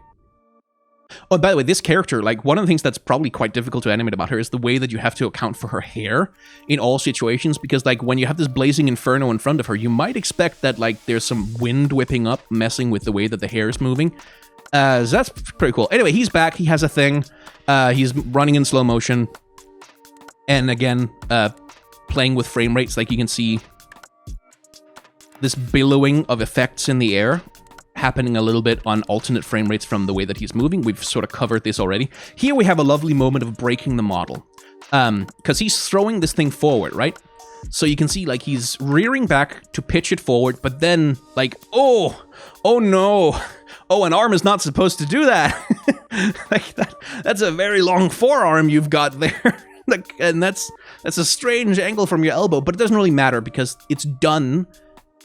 Oh, by the way, this character, like, one of the things that's probably quite difficult to animate about her is the way that you have to account for her hair in all situations, because, like, when you have this blazing inferno in front of her, you might expect that, like, there's some wind whipping up, messing with the way that the hair is moving. So that's pretty cool. Anyway, he's back. He has a thing. He's running in slow motion. And again, playing with frame rates. Like, you can see this billowing of effects in the air happening a little bit on alternate frame rates from the way that he's moving. We've sort of covered this already. Here we have a lovely moment of breaking the model. Because he's throwing this thing forward, right? So you can see, like, he's rearing back to pitch it forward, but then, like, oh no. Oh, an arm is not supposed to do that. Like, that's a very long forearm you've got there. Like, and that's a strange angle from your elbow, but it doesn't really matter because it's done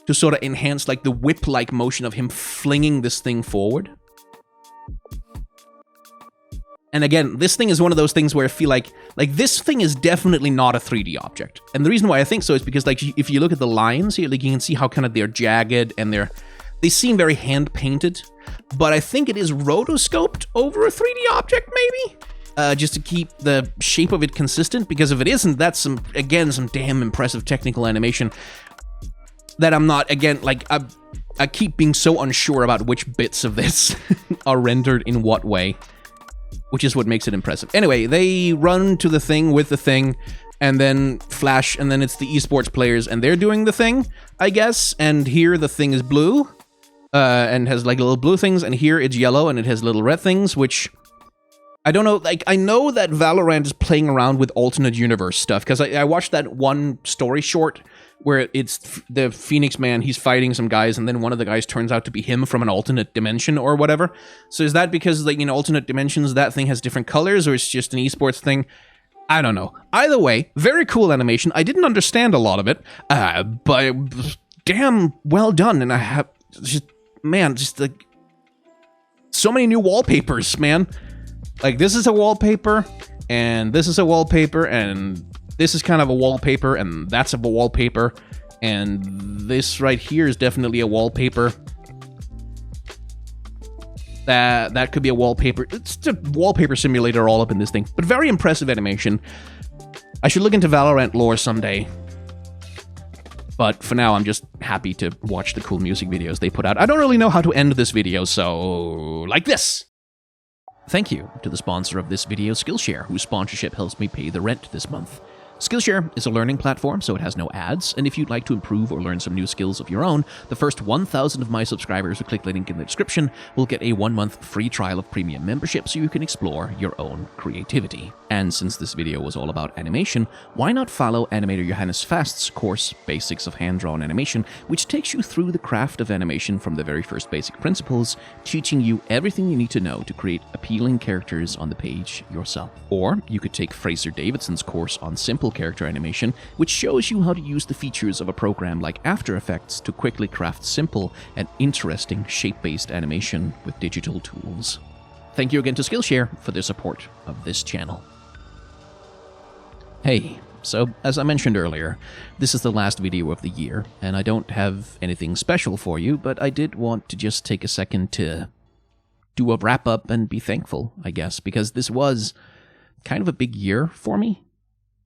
to sort of enhance, like, the whip-like motion of him flinging this thing forward. And again, this thing is one of those things where I feel like this thing is definitely not a 3D object. And the reason why I think so is because, like, if you look at the lines here, like, you can see how kind of they're jagged and they seem very hand-painted. But I think it is rotoscoped over a 3D object, maybe? Just to keep the shape of it consistent, because if it isn't, that's some damn impressive technical animation that I'm not, again, like, I keep being so unsure about which bits of this are rendered in what way, which is what makes it impressive. Anyway, they run to the thing with the thing, and then flash, and then it's the esports players, and they're doing the thing, I guess, and here the thing is blue, and has, like, little blue things, and here it's yellow, and it has little red things, which, I don't know, like, I know that Valorant is playing around with alternate universe stuff, because I watched that one story short where it's the Phoenix Man, he's fighting some guys, and then one of the guys turns out to be him from an alternate dimension or whatever. So is that because, like, in alternate dimensions, that thing has different colors, or it's just an esports thing? I don't know. Either way, very cool animation. I didn't understand a lot of it, but damn well done. And I have just, man, just like so many new wallpapers, man. Like this is a wallpaper, and this is a wallpaper, and this is kind of a wallpaper, and that's a wallpaper, and this right here is definitely a wallpaper. That could be a wallpaper. It's a wallpaper simulator all up in this thing. But very impressive animation. I should look into Valorant lore someday. But for now, I'm just happy to watch the cool music videos they put out. I don't really know how to end this video, so like this. Thank you to the sponsor of this video, Skillshare, whose sponsorship helps me pay the rent this month. Skillshare is a learning platform, so it has no ads, and if you'd like to improve or learn some new skills of your own, the first 1,000 of my subscribers who click the link in the description will get a 1-month free trial of premium membership so you can explore your own creativity. And since this video was all about animation, why not follow animator Johannes Fast's course, Basics of Hand-Drawn Animation, which takes you through the craft of animation from the very first basic principles, teaching you everything you need to know to create appealing characters on the page yourself. Or you could take Fraser Davidson's course on simple character animation, which shows you how to use the features of a program like After Effects to quickly craft simple and interesting shape-based animation with digital tools. Thank you again to Skillshare for their support of this channel. Hey, so as I mentioned earlier, this is the last video of the year, and I don't have anything special for you, but I did want to just take a second to do a wrap-up and be thankful, I guess, because this was kind of a big year for me.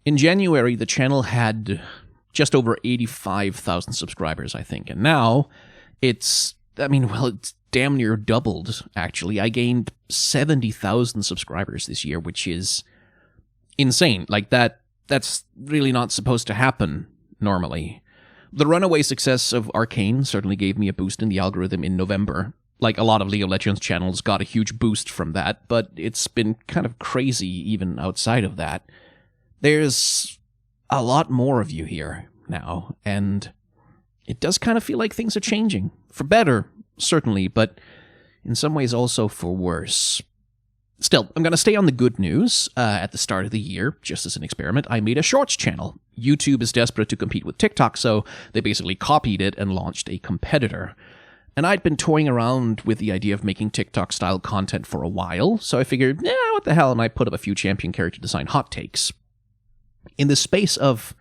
In January, the channel had just over 85,000 subscribers, I think, and now it's damn near doubled, actually. I gained 70,000 subscribers this year, which is insane. Like, that's really not supposed to happen normally. The runaway success of Arcane certainly gave me a boost in the algorithm in November. Like, a lot of League of Legends channels got a huge boost from that, but it's been kind of crazy even outside of that. There's a lot more of you here now, and it does kind of feel like things are changing. For better, certainly, but in some ways also for worse. Still, I'm going to stay on the good news. At the start of the year, just as an experiment, I made a Shorts channel. YouTube is desperate to compete with TikTok, so they basically copied it and launched a competitor. And I'd been toying around with the idea of making TikTok-style content for a while, so I figured, what the hell, and I put up a few champion character design hot takes. In the space of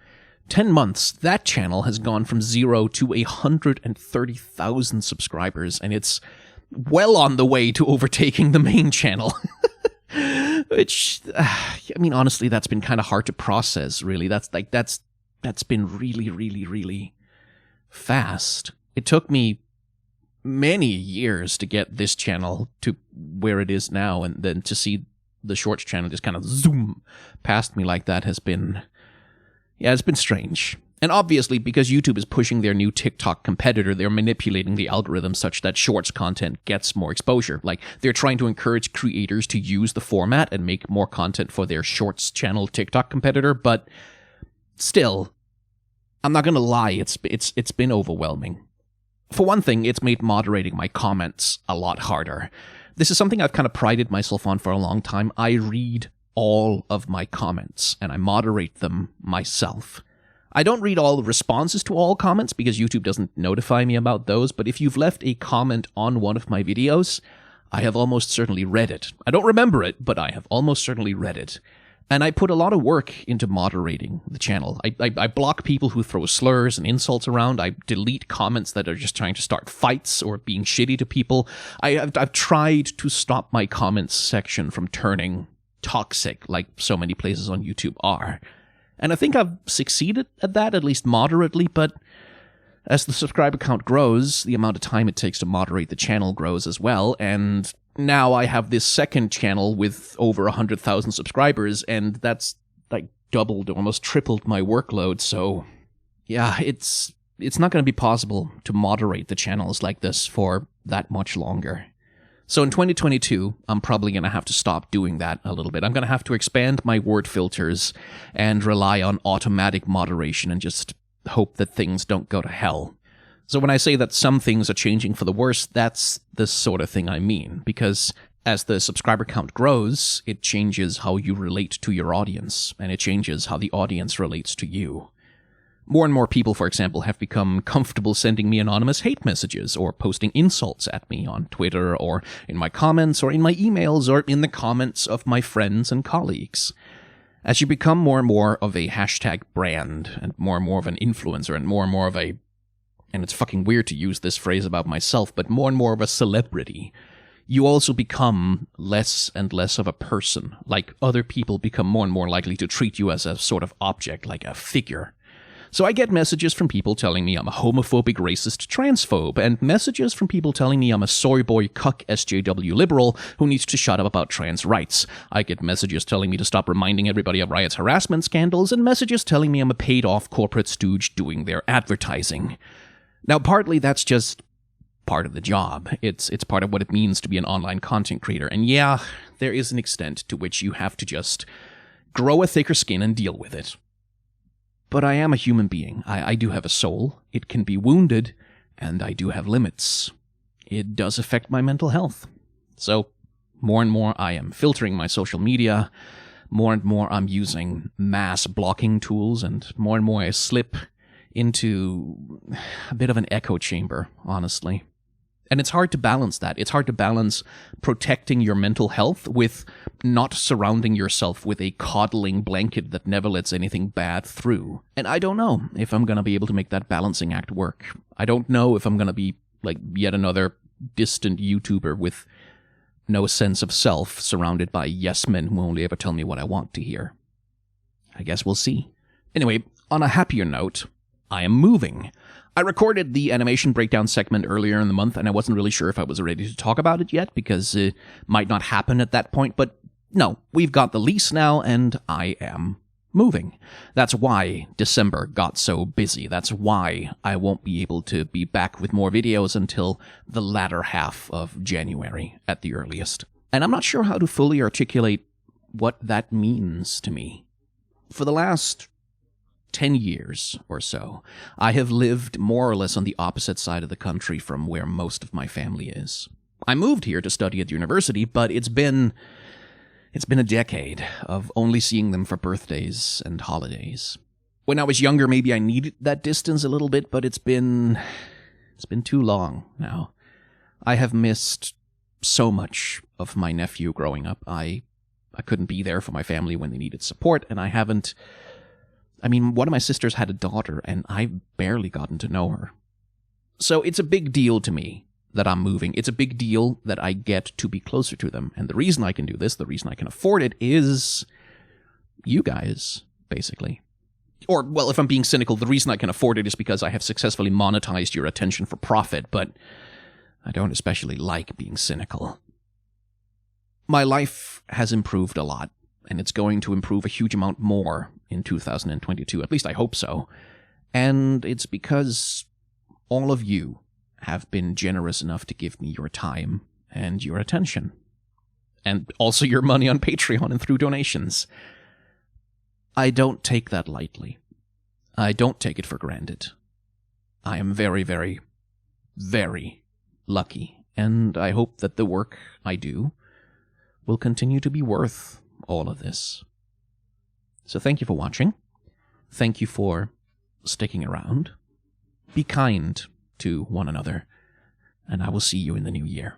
10 months, that channel has gone from 0 to 130,000 subscribers, and it's well on the way to overtaking the main channel. Which, honestly, that's been kind of hard to process, really. That's been really, really, really fast. It took me many years to get this channel to where it is now, and then to see the Shorts channel just kind of zoom past me like that has been, it's been strange. And obviously, because YouTube is pushing their new TikTok competitor, they're manipulating the algorithm such that Shorts content gets more exposure. Like, they're trying to encourage creators to use the format and make more content for their Shorts channel TikTok competitor, but still, I'm not gonna lie, it's been overwhelming. For one thing, it's made moderating my comments a lot harder. This is something I've kind of prided myself on for a long time. I read all of my comments, and I moderate them myself. I don't read all the responses to all comments because YouTube doesn't notify me about those, but if you've left a comment on one of my videos, I have almost certainly read it. I don't remember it, but I have almost certainly read it. And I put a lot of work into moderating the channel. I block people who throw slurs and insults around. I delete comments that are just trying to start fights or being shitty to people. I've tried to stop my comments section from turning toxic like so many places on YouTube are. And I think I've succeeded at that, at least moderately, but as the subscriber count grows, the amount of time it takes to moderate the channel grows as well, and now I have this second channel with over 100,000 subscribers, and that's like doubled, almost tripled my workload, so yeah, it's not going to be possible to moderate the channels like this for that much longer. So in 2022, I'm probably going to have to stop doing that a little bit. I'm going to have to expand my word filters and rely on automatic moderation and just hope that things don't go to hell. So when I say that some things are changing for the worse, that's the sort of thing I mean, because As the subscriber count grows, it changes how you relate to your audience, and it changes how the audience relates to you. More and more people, for example, have become comfortable sending me anonymous hate messages or posting insults at me on Twitter or in my comments or in my emails or in the comments of my friends and colleagues. As you become more and more of a hashtag brand and more of an influencer and more of a, and it's fucking weird to use this phrase about myself, but more and more of a celebrity, you also become less and less of a person. Like, other people become more and more likely to treat you as a sort of object, like a figure. So I get messages from people telling me I'm a homophobic, racist, transphobe, and messages from people telling me I'm a soy boy, cuck, SJW liberal who needs to shut up about trans rights. I get messages telling me to stop reminding everybody of Riot's harassment scandals, and messages telling me I'm a paid-off corporate stooge doing their advertising. Now, partly that's just part of the job. It's part of what it means to be an online content creator, and yeah, there is an extent to which you have to just grow a thicker skin and deal with it. But I am a human being. I do have a soul. It can be wounded, and I do have limits. It does affect my mental health. So, more and more I am filtering my social media, more and more I'm using mass blocking tools, and more I slip into a bit of an echo chamber, honestly. And it's hard to balance that. It's hard to balance protecting your mental health with not surrounding yourself with a coddling blanket that never lets anything bad through. And I don't know if I'm going to be able to make that balancing act work. I don't know if I'm going to be like yet another distant YouTuber with no sense of self, surrounded by yes men who only ever tell me what I want to hear. I guess we'll see. Anyway, on a happier note, I am moving. I recorded the animation breakdown segment earlier in the month, and I wasn't really sure if I was ready to talk about it yet, because it might not happen at that point, but no, we've got the lease now, and I am moving. That's why December got so busy. That's why I won't be able to be back with more videos until the latter half of January at the earliest. And I'm not sure how to fully articulate what that means to me. For the last 10 years or so, I have lived more or less on the opposite side of the country from where most of my family is. I moved here to study at university, but it's been a decade of only seeing them for birthdays and holidays. When I was younger, maybe I needed that distance a little bit, but it's been too long now. I have missed so much of my nephew growing up. I couldn't be there for my family when they needed support, and I haven't. I mean, one of my sisters had a daughter, and I've barely gotten to know her. So it's a big deal to me that I'm moving. It's a big deal that I get to be closer to them. And the reason I can do this, the reason I can afford it, is you guys, basically. Or, well, if I'm being cynical, the reason I can afford it is because I have successfully monetized your attention for profit, but I don't especially like being cynical. My life has improved a lot, and it's going to improve a huge amount more in 2022. At least I hope so. And it's because all of you have been generous enough to give me your time and your attention. And also your money on Patreon and through donations. I don't take that lightly. I don't take it for granted. I am very, very, very lucky. And I hope that the work I do will continue to be worth all of this. So thank you for watching. Thank you for sticking around. Be kind to one another, and I will see you in the new year.